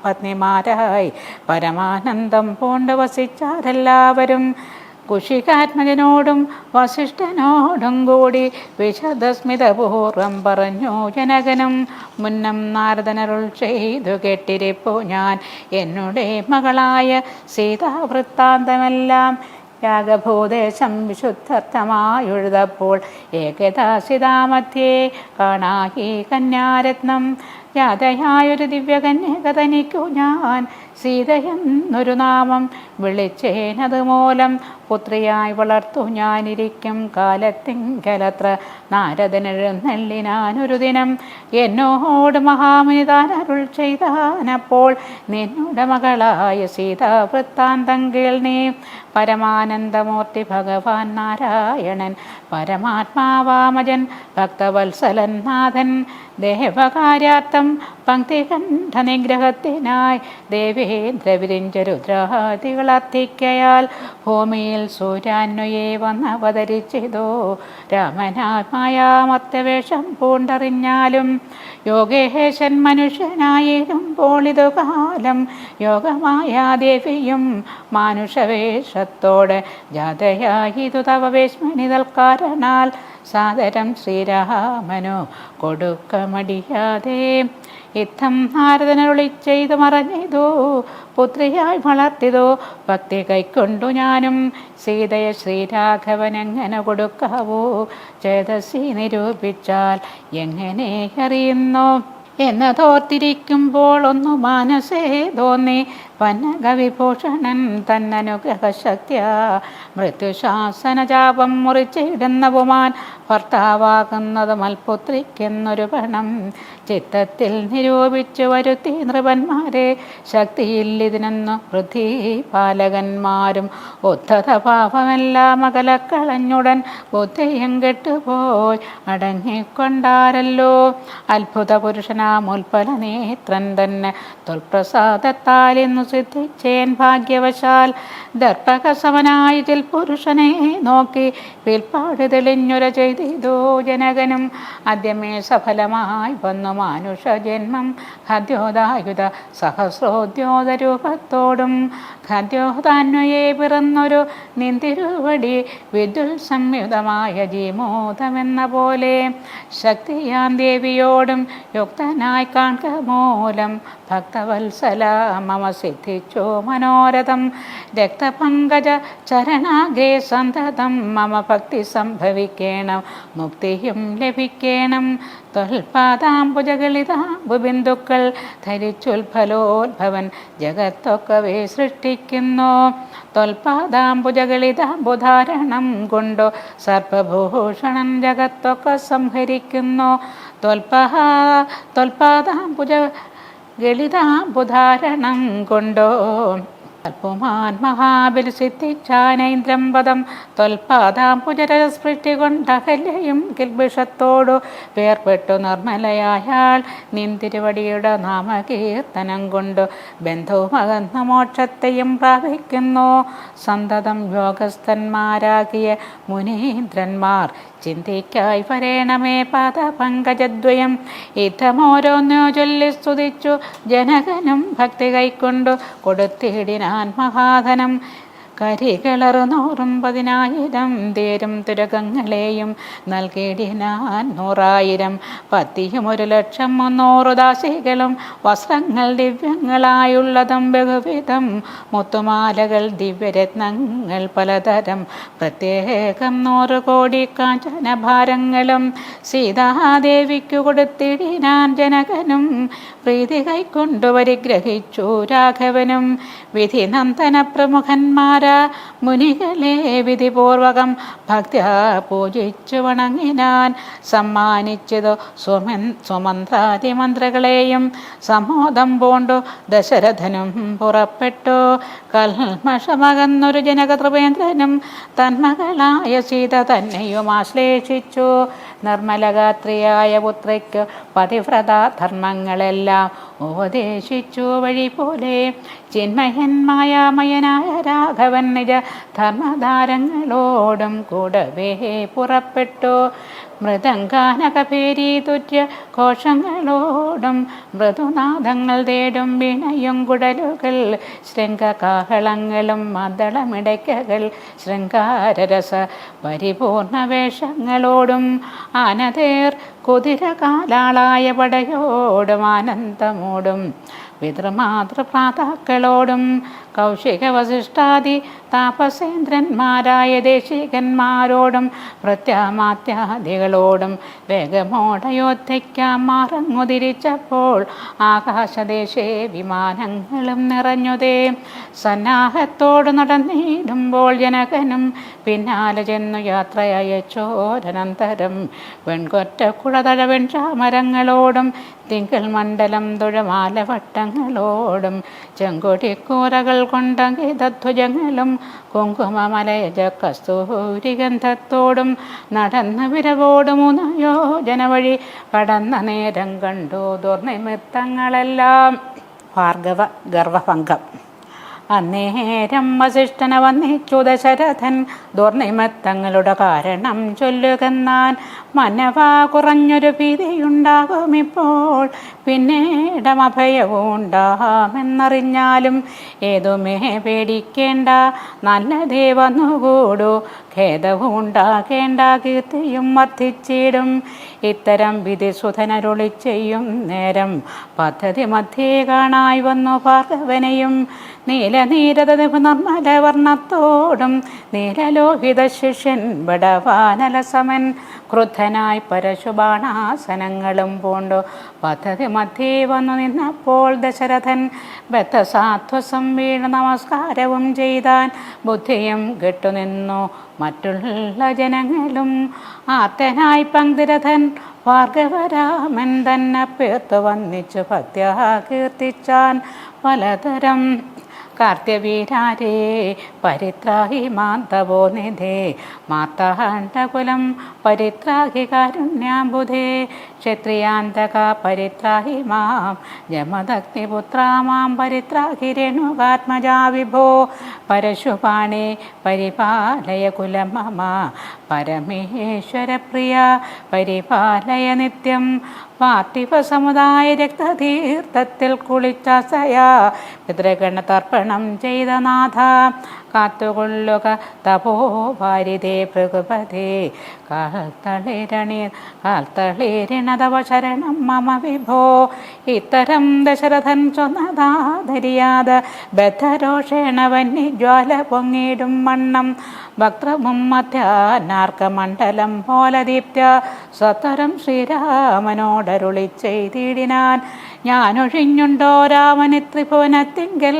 പത്നിമാരായി പരമാനന്ദം പൂണ്ട് വസിച്ചാരെല്ലാവരും. കുശികാത്മജനോടും വസിഷ്ഠനോടും കൂടി വിശദസ്മിതപൂർവം പറഞ്ഞു ജനകനും. മുന്നം നാരദനരുൾ ചെയ്തു കേട്ടിരിപ്പു ഞാൻ എന്നുടെ മകളായ സീതാവൃത്താന്തമെല്ലാം. യാഗഭൂദേശം വിശുദ്ധർത്ഥമായൊഴുതപ്പോൾ ഏകദാസിതാമധ്യേ കാണാഹി കന്യാരത്നം. ജാതയായൊരു ദിവ്യകന്യക തനിക്കു ഞാൻ സീതയെന്നൊരു നാമം വിളിച്ചേനത് മൂലം പുത്രിയായി വളർത്തു ഞാനിരിക്കും കാലത്തിങ്കലത്ര നാരദനെഴുന്നള്ളിനാനൊരു ദിനം. എന്നോട് മഹാമുനി താൻ അരുൾ ചെയ്താനപ്പോൾ നിന്നുടെ മകളായ സീത വൃത്താന്തങ്കിൽ നീ. പരമാനന്ദമൂർത്തി ഭഗവാൻ നാരായണൻ പരമാത്മാവാമജൻ ഭക്തവത്സലൻ നാഥൻ ദേവകാര്യാർത്ഥം പങ്ക്തികണ്ഠ നിഗ്രഹത്തിനായി ദേവേന്ദ്ര വിരിഞ്ച രുദ്രാദികളർത്തിക്കയാൽ ഭൂമിയിൽ സൂര്യാന്വയെ വന്നവതരിച്ചിതോ രാമനാത്മായാമർത്തവേഷം പൂണ്ടറിഞ്ഞാലും യോഗേശൻ മനുഷ്യനായിരുമ്പോൾ ഇതു കാലം യോഗമായ ദേവിയും മാനുഷവേഷത്തോട് ജാതയായിതു തവ വേശ്മനി തൽക്കാരണാൽ സാദരം ശ്രീരാമനോ കൊടുക്കമടിയാതെ. യുദ്ധം നാരദനരുളി ചെയ്തു മറഞ്ഞിതോ പുത്രിയായി വളർത്തിതോ ഭക്തി കൈക്കൊണ്ടു ഞാനും സീതയെ ശ്രീരാഘവൻ എങ്ങനെ കൊടുക്കാവോ ചേതസി നിരൂപിച്ചാൽ എങ്ങനെ അറിയുന്നു എന്നതോർത്തിരിക്കുമ്പോൾ ഒന്നു മനസ്സേ തോന്നി വനകവിഭൂഷണൻ തന്നനുഗ്രഹശക്തിയ മൃത്യുശാസനജാപം മുറിച്ചിടുന്ന പുമാൻ ഭർത്താവാകുന്നത് മൽപുത്രിക്കെന്നൊരു പണം ചിത്തത്തിൽ നിരൂപിച്ചു വരുത്തി നൃപന്മാരെ ശക്തിയിൽ ഇതിനെന്നു വൃദ്ധി പാലകന്മാരും ഉദ്ധത പാപമെല്ലാം അകലക്കളഞ്ഞുടൻ ബുദ്ധിയും കെട്ടുപോയി അടങ്ങിക്കൊണ്ടാരല്ലോ. അത്ഭുത പുരുഷനാമുൽപ്പല നേത്രൻ തന്നെ തൊൽപ്രസാദത്താൽ ഇന്നു സിദ്ധിച്ചേൻ ഭാഗ്യവശാൽ. ദർപ്പകസമനായതിൽ പുരുഷനെ നോക്കി പിൽപ്പാട് തെളിഞ്ഞുര ചെയ്തിതോ ജനകനും ആദ്യമേ സഫലമായി വന്നു മാനുഷ ജന്മം ഖദ്യോദായുധ സഹസ്രോദ്യോത രൂപത്തോടും ഖദ്യോദാന്വയെ പിറന്നൊരു നിന്തിരുവടി വിദ്യുൽ സംയുതമായ ജീമോദമെന്ന പോലെ ശക്തിയാം ദേവിയോടും യുക്തനായി കാൺക മൂലം ഭക്തവത്സല മമ സിദ്ധിച്ചോ മനോരഥം. രക്തപങ്കജ ചരണാഗ്രേ സന്തതം മമ ഭക്തി സംഭവിക്കണം മുക്തിയും ലഭിക്കണം. ത്വൽപാദാംബുജകളിതാംബുബിന്ദുക്കൾ ധരിച്ചുൽഫലോത്ഭവൻ ജഗത്തൊക്കവേ സൃഷ്ടിക്കുന്നു. ത്വൽപാദാംബുജകളിതാംബുധാരണം കൊണ്ടു സർപ്പഭൂഷണൻ ജഗത്തൊക്കെ സംഹരിക്കുന്നു. ത്വൽപാദാംബുജകളിതാംബുധാരണം കൊണ്ടോ അൽപുമാൻ മഹാബലി സിദ്ധിച്ചാനൈന്ദ്രം പദം. ത്വൽപാദാംബുജരസ്പൃഷ്ടി കൊണ്ടഹല്യയും കിൽബിഷത്തോടു വേർപെട്ടു നിർമ്മലയായാൾ നിന്തിരുവടിയുടെ നാമകീർത്തനം കൊണ്ടു ബന്ധവുമകന്ന മോക്ഷത്തെയും പ്രാപിക്കുന്നു. സന്തതം യോഗസ്ഥന്മാരാകിയ മുനീന്ദ്രന്മാർ ചിന്തിക്കായി വരേണമേ പാദപങ്കജദ്വയം. യുദ്ധമോരോന്നോ ചൊല്ലി സ്തുതിച്ചു ജനകനും ഭക്തി കൈക്കൊണ്ടു കൊടുത്തിടിനാൻ മഹാധനം. കരികളറുന്നൂറും 10,000 തേരും തുരകങ്ങളെയും നൽകിയിടിനാൻ 100,000 പത്തിയും 1,00,300 ദാസികളും വസ്ത്രങ്ങൾ ദിവ്യങ്ങളായുള്ളതും ബഹുവിധം മുത്തുമാലകൾ ദിവ്യരത്നങ്ങൾ പലതരം പ്രത്യേകം 100 കോടി കാഞ്ചനഭാരങ്ങളും സീതാദേവിക്കു കൊടുത്തിടിനാൻ ജനകനും പ്രീതി കൈക്കൊണ്ടു പരിഗ്രഹിച്ചു രാഘവനും. വിധിനന്ദന പ്രമുഖന്മാർ മുനികളെ വിധിപൂർവകം ഭക്ത്യാ പൂജിച്ചു വണങ്ങിനാൻ. സമ്മാനിച്ചതു സുമന്ത്രാതിമന്ത്രകളെയും സമോദം പൂണ്ടു ദശരഥനും പുറപ്പെട്ടു. കൽമഷമകന്നൊരു ജനകതൃപേന്ദ്രനും തന്മകളായ സീത തന്നെയും ആശ്ലേഷിച്ചു. നിർമ്മലഗാത്രിയായ പുത്രിക്ക് പതിവ്രത ധർമ്മങ്ങളെല്ലാം ഉപദേശിച്ചു വഴി പോലെ. ചിന്മയന്മായാമയനായ രാഘവൻ നിജ ധർമ്മധാരങ്ങളോടും കൂടവേ പുറപ്പെട്ടു. മൃദംഗാനകഭേരി തുര്യ ഘോഷങ്ങളോടും മൃദുനാദങ്ങൾ തേടും വീണയും കുടലുകൾ ശൃംഗകാഹളങ്ങളും മദ്ദളമിടയ്ക്കകൾ ശൃംഗാരരസ പരിപൂർണ വേഷങ്ങളോടും ആനതേർ കുതിരകാലാളായ പടയോടും ആനന്ദമോടും പിതൃമാതൃപ്രാതാക്കളോടും കൗശിക വസിഷ്ഠാദി താപസേന്ദ്രന്മാരായ ദേശികന്മാരോടും പ്രത്യാമാത്യാദികളോടും വേഗമോടയോധ്യയ്ക്കാം മാറങ്ങുതിരിച്ചപ്പോൾ ആകാശദേശേ വിമാനങ്ങളും നിറഞ്ഞുതേ. സന്നാഹത്തോട് നടന്നിടുമ്പോൾ ജനകനും പിന്നാലെ ചെന്നു യാത്രയച്ചോരനന്തരം വെൺകൊറ്റ കുളതഴവൻ ചാമരങ്ങളോടും തിങ്കൾ മണ്ഡലം തുഴമാലവട്ടങ്ങളോടും ചെങ്കൊടിക്കൂരകൾ കൊണ്ടങ്കിതധ്വജങ്ങളും കുങ്കുമമലയജ കസ്തൂരിഗന്ധത്തോടും നടന്ന വിരവോട് 3 യോജന വഴി കടന്ന നേരം കണ്ടു ദുർനിമിത്തങ്ങളെല്ലാം. ഭാർഗവ ഗർവഭംഗം. അന്നേരം വസിഷ്ഠന വന്നിച്ചു ദശരഥൻ ദുർനിമിത്തങ്ങളുടെ കാരണം ചൊല്ലുകന്നാൻ. മനവാ കുറഞ്ഞൊരു ഭീതിയുണ്ടാകുമിപ്പോൾ പിന്നീടമഭയവും ഉണ്ടാമെന്നറിഞ്ഞാലും ഏതുമേ പേടിക്കേണ്ട, നല്ലതേ വന്നുകൂടൂ, ഖേദവും ഉണ്ടാകേണ്ട, കീർത്തിയും വർദ്ധിച്ചിടും. ഇത്തരം വിധിസുധനരുളി ചെയ്യും നേരം പദ്ധതി മധ്യേ കാണായി വന്നു ഭാർഗവനെയും. നീലനീരത നിർമ്മല വർണ്ണത്തോടും നീലലോഹിത ശിഷ്യൻ ബടവാനലസമൻ ക്രുദ്ധനായി പരശുബാണാസനങ്ങളും പൂണ്ടു പദ്ധതി മധ്യേ വന്നു നിന്നപ്പോൾ ദശരഥൻ ബദ്ധസാധ്വസം വീണ് നമസ്കാരവും ചെയ്താൻ. ബുദ്ധിയും കെട്ടുനിന്നു മറ്റുള്ള ജനങ്ങളും. ആർത്തനായി പങ്ക്തിരഥൻ ഭാർഗവരാമൻ തന്നെ പേർത്തു വന്നിച്ചു ഭക്ത്യാ കീർത്തിച്ചാൻ പലതരം. കാർത്യവീരാരേ പരിത്രാഹി മാന്തവോ നിധേ മാർത്താണ്ഡകുലം പരിത്രാഹി കാരുണ്യാംബുധേ ക്ഷത്രിയാന്തക പരിത്രാഹി മാം ജമദഗ്നിപുത്രാ മാം പരിത്രാഹി രേണുകാത്മജാ വിഭോ പരശുപാണേ പരിപാലയ കുലം മമ പരമേശ്വരപ്രിയ പരിപാലയ നിത്യം. പാർത്ഥിവ സമുദായ രക്തതീർത്ഥത്തിൽ കുളിച്ചസയാ പിതൃഗണ തർപ്പണം ചെയ്ത നാഥ കാത്തുകൊള്ളുക തപോവാരിതേ ഭൃഗുപതേ കാൽത്തളിരണതവ ശരണം മമ വിഭോ. ഇത്തരം ദശരഥൻ ചൊന്നതാധരിയാത ബദ്ധരോഷേണ വന്യജ്വാല പൊങ്ങിടും വണ്ണം വക്രമും മധ്യാനാർക്കമണ്ഡലം പോലെ ദീപ്ത സ്വതരം ശ്രീരാമനോടരുളി ചെയ്തിടിനാൻ. ഞാനൊഴിഞ്ഞുണ്ടോ രാമനി ത്രിഭുവനത്തിങ്കൽ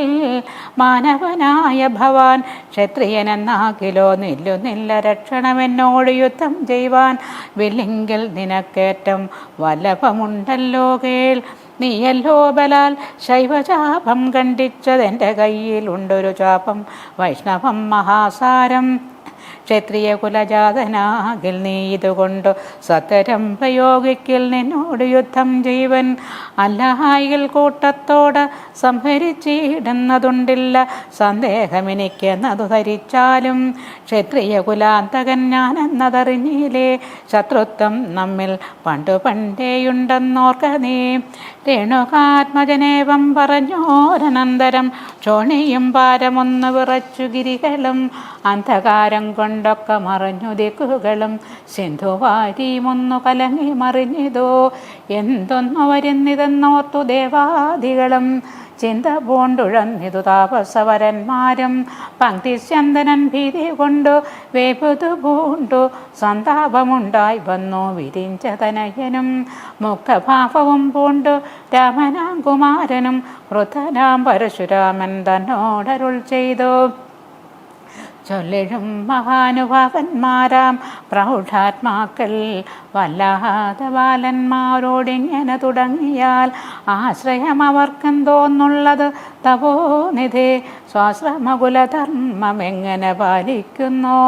മാനവനായ ഭവാൻ ക്ഷത്രിയനെന്നാകിലോ നില്ലുന്നില്ല രക്ഷണമെന്നോട് യുദ്ധം ചെയ്യുവാൻ. വില്ലിങ്കിൽ നിനക്കേറ്റം വല്ലഭമുണ്ടല്ലോ കേൾ, നീയല്ലോ ബലാൽ ശൈവചാപം ഖണ്ഡിച്ചതെൻ്റെ കയ്യിലുണ്ടൊരു ചാപം വൈഷ്ണവം മഹാസാരം. ക്ഷത്രിയ കുലജാതനാകിൽ നീ ഇതുകൊണ്ട് സത്തരം പ്രയോഗിക്കിൽ നിന്നോട് യുദ്ധം ജീവൻ. അല്ലായിൽ കൂട്ടത്തോട് സംഹരിച്ചിടുന്നതുണ്ടില്ല സന്ദേഹമെനിക്കെന്നതു ധരിച്ചാലും. ക്ഷത്രിയ കുലാന്തകൻ ഞാനെന്നതറിഞ്ഞില്ലേ, ശത്രുത്വം നമ്മിൽ പണ്ടു പണ്ടേയുണ്ടെന്നോർക്ക നീ. രേണുകാത്മജനേവം പറഞ്ഞോരനന്തരം ക്ഷോണിയും പാരമൊന്നു വിറച്ചു ഗിരികളും അന്ധകാരം കൊണ്ടൊക്കെ മറഞ്ഞു ദിക്കുകളും സിന്ധുവാരിയുമൊന്നു കലങ്ങി മറിഞ്ഞിതോ എന്തൊന്നു വരുന്നിതെന്നോർത്തു ദേവാദികളും. ചിന്ത പൂണ്ടുഴന്നിതു താപസവരന്മാരും പങ്ക്തിചന്ദനൻ ഭീതി കൊണ്ടു വേപുതു പൂണ്ടു സന്താപമുണ്ടായി വന്നു വിരിഞ്ച തനയനും. മുക്തഭാവവും പൂണ്ടു രാമനാം കുമാരനും വൃദ്ധനാം പരശുരാമൻ തന്നോടരുൾ ചെയ്തു. ചൊല്ലിഴും മഹാനുഭാവന്മാരാം പ്രൗഢാത്മാക്കൾ വല്ലാതെ ബാലന്മാരോടിങ്ങനെ തുടങ്ങിയാൽ ആശ്രയം അവർക്കെന്തോന്നുള്ളത് തപോനിധേ. സ്വാശ്രമകുലധർമ്മം എങ്ങനെ പാലിക്കുന്നു?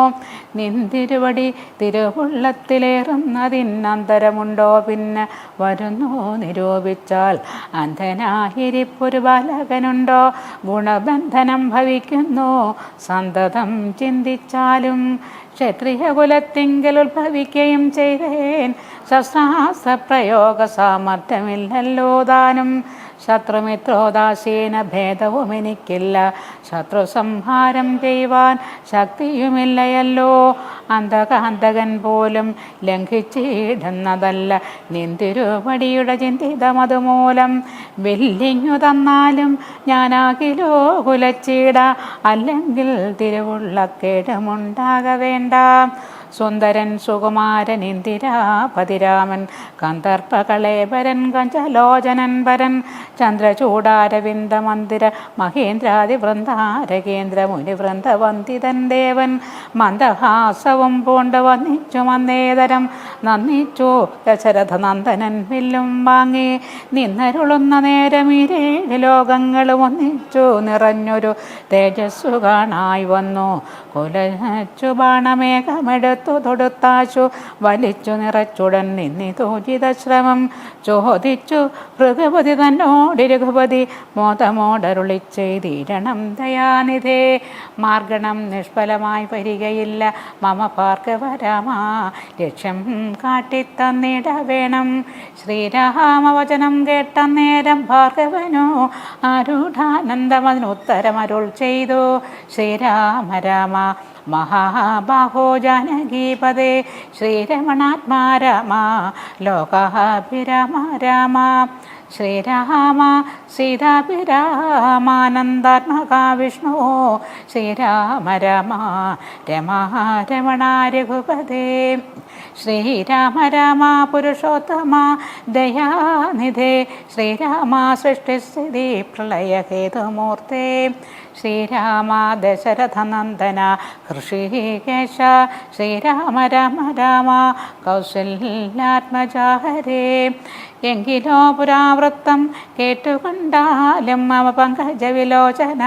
നിന്തിരുവടി തിരുവുള്ളത്തിലേറുന്നതിനന്തരമുണ്ടോ പിന്നെ വരുന്നു നിരൂപിച്ചാൽ? അന്ധനായിരിപ്പൊരു ബാലകനുണ്ടോ? ഗുണബന്ധനം ഭവിക്കുന്നു സന്തതം ചിന്തിച്ചാലും. ക്ഷത്രിയ കുലത്തിങ്കൽ ഉത്ഭവിക്കുകയും ചെയ്തേൻ ശസ്ത്രാസ്ത്ര പ്രയോഗ സാമർത്ഥ്യമില്ലല്ലോ താനും. ശത്രുമിത്രോദാസീന ഭേദവും എനിക്കില്ല. ശത്രു സംഹാരം ചെയ്യുവാൻ ശക്തിയുമില്ലയല്ലോ. അന്തകാന്തകൻ പോലും ലംഘിച്ചിടുന്നതല്ല നിന്തിരുവടിയുടെ ചിന്തിതമതുമൂലം. വെല്ലിങ്ങു തന്നാലും ഞാനാകിലോ കുലച്ചിട, അല്ലെങ്കിൽ തിരുവുള്ളക്കേടുമുണ്ടാക വേണ്ട. സുന്ദരൻ സുകുമാരൻ ഇന്ദിരാപതിരാമൻ കന്ദർപ്പകളേബരൻ കഞ്ചലോചനൻ പരൻ ചന്ദ്രചൂടാരവിന്ദ മന്ദിര മഹേന്ദ്രാദി വൃന്ദാരകേന്ദ്ര മുനിവൃന്ദ വന്ദിതൻ ദേവൻ മന്ദഹാസവും പൂണ്ട് വന്നിച്ചു മന്ദേതരം നന്ദിച്ചു ദശരഥ നന്ദനൻ വില്ലും വാങ്ങി നിന്നരുളുന്ന നേരം ഇരേഴ് ലോകങ്ങളും ഒന്നിച്ചു നിറഞ്ഞൊരു തേജസ്സു കാണായി വന്നു. കുലച്ചു ബാണമേഘമെടുത്തു തൊടുത്താശു വലിച്ചു നിറച്ചുടൻ നിന്നിതോചിത ശ്രമം ചോദിച്ചു ഭൃഗപതി തന്നോട് രഘുപതി മോദമോടരുളി ചെയ്തിരണം ദയാനിധേ. മാർഗണം നിഷ്ഫലമായി വരികയില്ല മമ ഭാർഗവരാമാ, ലക്ഷ്യം കാട്ടിത്തന്നിട വേണം. ശ്രീരാമവചനം കേട്ട നേരം ഭാർഗവനോ ആരൂഢാനന്ദമതിനുത്തരമരുൾ ചെയ്തു. ശ്രീരാമ രാമ മഹാബാഹോ ജാനകീപദേ, ശ്രീരമണാത്മാ രാമ ലോകാഭിരാമ രാമ. ശ്രീരാമ സീതാഭിരാമാനന്ദാത്മകാ വിഷ്ണു, ശ്രീരാമ രാമ രമാ രമണ രഘുപതേ. ശ്രീരാമ രാമ പുരുഷോത്തമ ദയാനിധേ, ശ്രീരാമ സൃഷ്ടിസ്ഥിതി പ്രളയഹേതുമൂർത്തേ. ശ്രീരാമ ദശരഥനന്ദന ഹൃഷികേശ, ശ്രീരാമ രാമ രാമ കൗസല്യാത്മജാഹരേ. എങ്കിലോ പുരാവൃത്തം കേട്ടുകൊണ്ടാലും മമ പങ്കജവിലോചന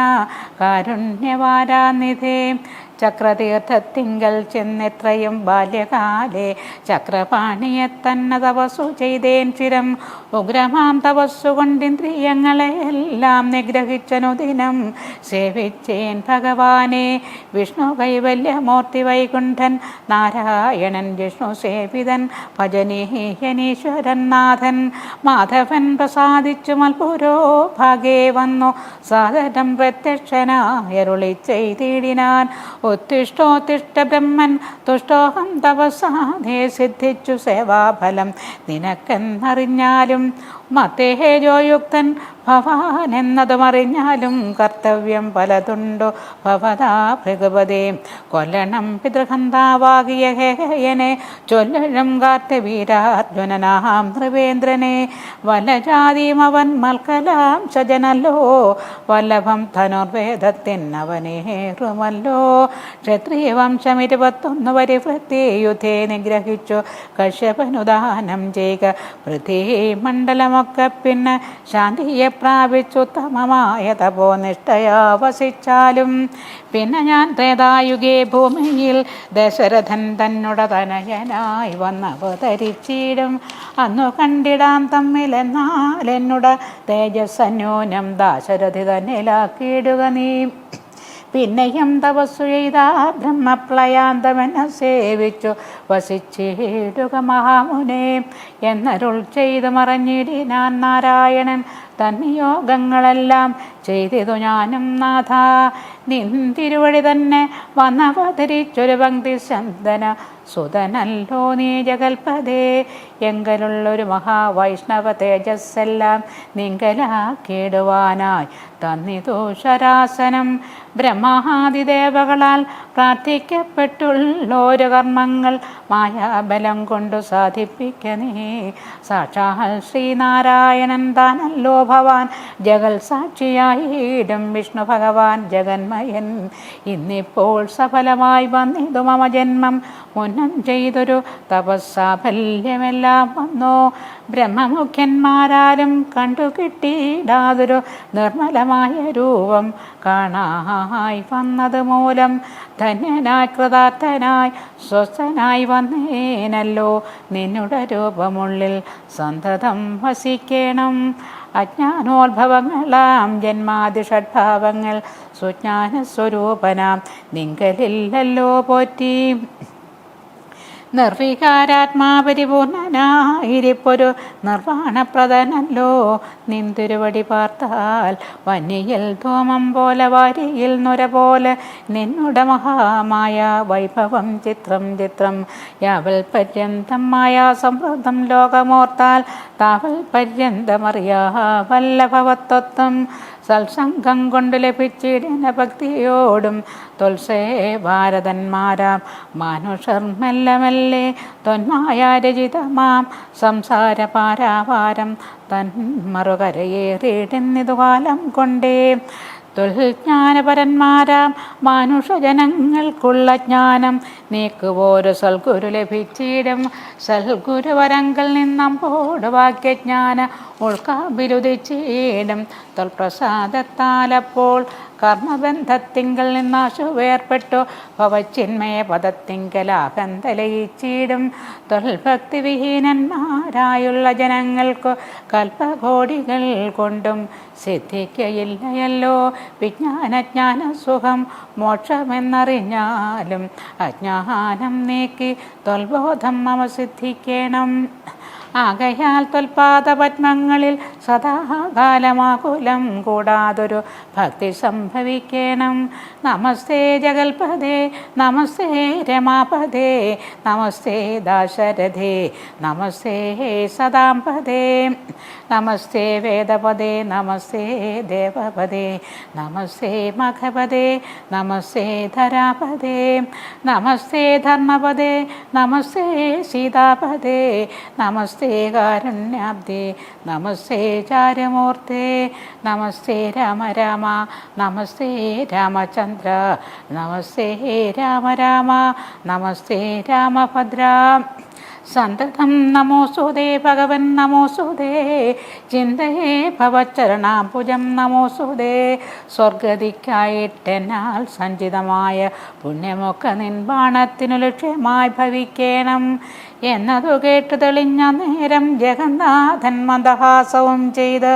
കാരുണ്യവാരാനിധേ. ചക്രതീർത്ഥത്തിങ്കൽ ചെന്നെത്രയും ബാല്യകാലേ ചക്രപാണിയെ തന്നെ തപസ്സു ചെയ്തേൻ ചിരം. ഉഗ്രമാം തപസ്സുകൊണ്ടിന്ദ്രിയങ്ങളെയെല്ലാം നിഗ്രഹിച്ചനുദിനം സേവിച്ചേൻ ഭഗവാനെ. വിഷ്ണു കൈവല്യമൂർത്തി വൈകുണ്ഠൻ നാരായണൻ വിഷ്ണു സേവിതൻ ഭജനീയനീശ്വരൻ നാഥൻ. മാധവൻ പ്രസാദിച്ചു മൽപുരോ ഭാഗേ വന്നു സാദരം പ്രത്യക്ഷനായരുളി ചെയ്തിടിനാൻ. ഉത്തിഷ്ടോത്തിഷ്ട ബ്രഹ്മൻ തുഷ്ടോഹം തപസാധേ, സിദ്ധിച്ചു സേവാഫലം നിനക്കെന്നറിഞ്ഞാലും മത്തേജോയുക്തൻ ഭവാൻ എന്നതുമറിഞ്ഞാലും കർത്തവ്യം പലതുണ്ടോ ഭവതാ ഭൃഗപതേ. കൊല്ലണം പിതൃഹന്താവാകിയ ഹേയനെ ചൊല്ലണം കാർത്തവീരാർജുനനാം നൃപേന്ദ്രനെ. വലജാതിമവൻ മൽക്കലാം ശജനല്ലോ, വല്ലഭം ധനുർവേദത്തിനവനേറുമല്ലോ. ക്ഷത്രിയവംശം 21 പരിവൃത്തി യുദ്ധേ നിഗ്രഹിച്ചു കശ്യപനുദാനം ചെയ്യുക. പൃഥ്വീമണ്ഡലമൊക്കെ പിന്നെ ശാന്തിയെ പ്രാപിച്ചുത്തമമായ തപോനിഷ്ഠയാ വസിച്ചാലും. പിന്നെ ഞാൻ ത്രേതായുഗേ ഭൂമിയിൽ ദശരഥൻ തന്നുട തനയനായി വന്നവതരിച്ചിടും. അന്നു കണ്ടിടാം തമ്മിലെന്നാൽ എന്നുട തേജസ്സന്യൂനം ദാശരഥി തന്നിലാക്കിയിടുക നീ. പിന്നെയും തപസ്സു ചെയ്ത ബ്രഹ്മപ്ലയാന്തമെന്നെ സേവിച്ചു വസിച്ചിടുക മഹാമുനെ എന്നരുൾ ചെയ്തു മറഞ്ഞിടിനാൻ നാരായണൻ. തന്നിയോഗങ്ങളെല്ലാം ചെയ്തിതു ഞാനും നാഥ. നിന്തിരുവഴി തന്നെ വന്നവതരിച്ചൊരു പങ്ക്തി ചന്ദന സുതനല്ലോ നീ ജഗൽപദേ. എങ്കലുള്ളൊരു മഹാവൈഷ്ണവ തേജസ്സെല്ലാം നിങ്കലാക്കിടുവാനായി തന്നിതു ശരാസനം. ബ്രഹ്മാദിദേവകളാൽ പ്രാർത്ഥിക്കപ്പെട്ടുള്ളോരു കർമ്മങ്ങൾ മായാബലം കൊണ്ടു സാധിപ്പിക്കനേ. സാക്ഷാൽ ശ്രീനാരായണൻ താനല്ലോ ഭവാൻ, ജഗൽ സാക്ഷിയായിടും വിഷ്ണു ഭഗവാൻ ജഗന്മയൻ. ഇന്നിപ്പോൾ സഫലമായി വന്നിതു മമ ജന്മം. മുന്നം ചെയ്തൊരു തപസ്സാഫല്യമെല്ലാം വന്നോ. ബ്രഹ്മമുഖ്യന്മാരാലും കണ്ടു കിട്ടിയിടാതൊരു നിർമ്മലമായ രൂപം കാണായി വന്നത് മൂലം ധന്യനായി കൃതാർത്ഥനായി സ്വസ്ഥനായി വന്നേനല്ലോ. നിന്നുടെ രൂപമുള്ളിൽ സന്തതം വസിക്കണം. അജ്ഞാനോത്ഭവങ്ങളാം ജന്മാദി ഷഡ്ഭാവങ്ങൾ സുജ്ഞാന സ്വരൂപനാം നിങ്കലില്ലല്ലോ പോറ്റി. നിർവികാരാത്മാപരിപൂർണനായിരിപ്പൊരു നിർവാണപ്രദനല്ലോ നിന്തിരുവടി പാർത്താൽ വന്യയിൽ ധൂമം പോലെ വാരിയിൽ നുര പോലെ നിന്നുടെ മഹാമായ വൈഭവം ചിത്രം ചിത്രം യാവൽ പര്യന്തം മായാ സമൃദ്ധം ലോകമോർത്താൽ താവൽ പര്യന്തമറിയാ വല്ലഭവത്വം സത്സംഗം കൊണ്ട് ലഭിച്ചിടിന ഭക്തിയോടും തുൽസേ ഭാരതന്മാരാം മാനുഷർ മെല്ലെ മെല്ലെ തൊന്മായ രചിതമാം സംസാര പാരാവാരം തന്മറുകരയേറിയിടുന്നിതു കാലം കൊണ്ടേ തുൽജ്ഞാനപരന്മാരാം മാനുഷജനങ്ങൾക്കുള്ള ജ്ഞാനം നീക്കുവോരു സൽഗുരു ലഭിച്ചിടും സൽഗുരുവരങ്ങൾ നിന്നമ്പോട് വാക്യജ്ഞാന ഉൾക്കാബിരുദിച്ചിടും തൊൽപ്രസാദത്താലപ്പോൾ കർമ്മബന്ധത്തിങ്കൽ നിന്നാശു വേർപ്പെട്ടു ഭവച്ചിന്മയ പദത്തിങ്കലാകന്തലയിച്ചിടും തൊൽഭക്തി വിഹീനന്മാരായുള്ള ജനങ്ങൾക്കു കൽപ്പകോടികൾ കൊണ്ടും സിദ്ധിക്കയില്ലയല്ലോ വിജ്ഞാനജ്ഞാന സുഖം മോക്ഷമെന്നറിഞ്ഞാലും അജ്ഞാനം നീക്കി തൊൽബോധം മമ സിദ്ധിക്കണം. ആകയാൽ തൊൽപാദപത്മങ്ങളിൽ സദാകാലമാകുലം കൂടാതൊരു ഭക്തി സംഭവിക്കണം. നമസ്തേ ജഗൽപദേ നമസ്തേ രമാപദേ നമസ്തേ ദാശരഥേ നമസ്തേ സദാംപദേ നമസ്തേ വേദപദേ നമസ്തേ ദേവപദേ നമസ്തേ മഖപദേ നമസ്തേ ധരാപദേ നമസ്തേ ധർമ്മപദേ നമസ്തേ സീതാപദേ നമസ്തേ കാരുണ്യാബ്ദേ നമസ്തേ ചാരുമൂർത്തേ നമസ്തേ രാമ രാമ നമസ്തേ രാമചന്ദ്ര നമസ്തേ രാമ രാമ നമസ്തേ രാമഭദ്ര സന്തതം നമോസുതേ ഭഗവൻ നമോസുതേ ചിന്തയേ ഭവച്ചരണാംബുജം നമോസുതേ സ്വർഗതിക്കായിട്ടെന്നാൽ സഞ്ചിതമായ പുണ്യമൊക്കെ നിൻബാണത്തിനു ലക്ഷ്യമായി ഭവിക്കണം എന്നതു കേട്ടു തെളിഞ്ഞ നേരം ജഗന്നാഥൻ മന്ദഹാസവും ചെയ്ത്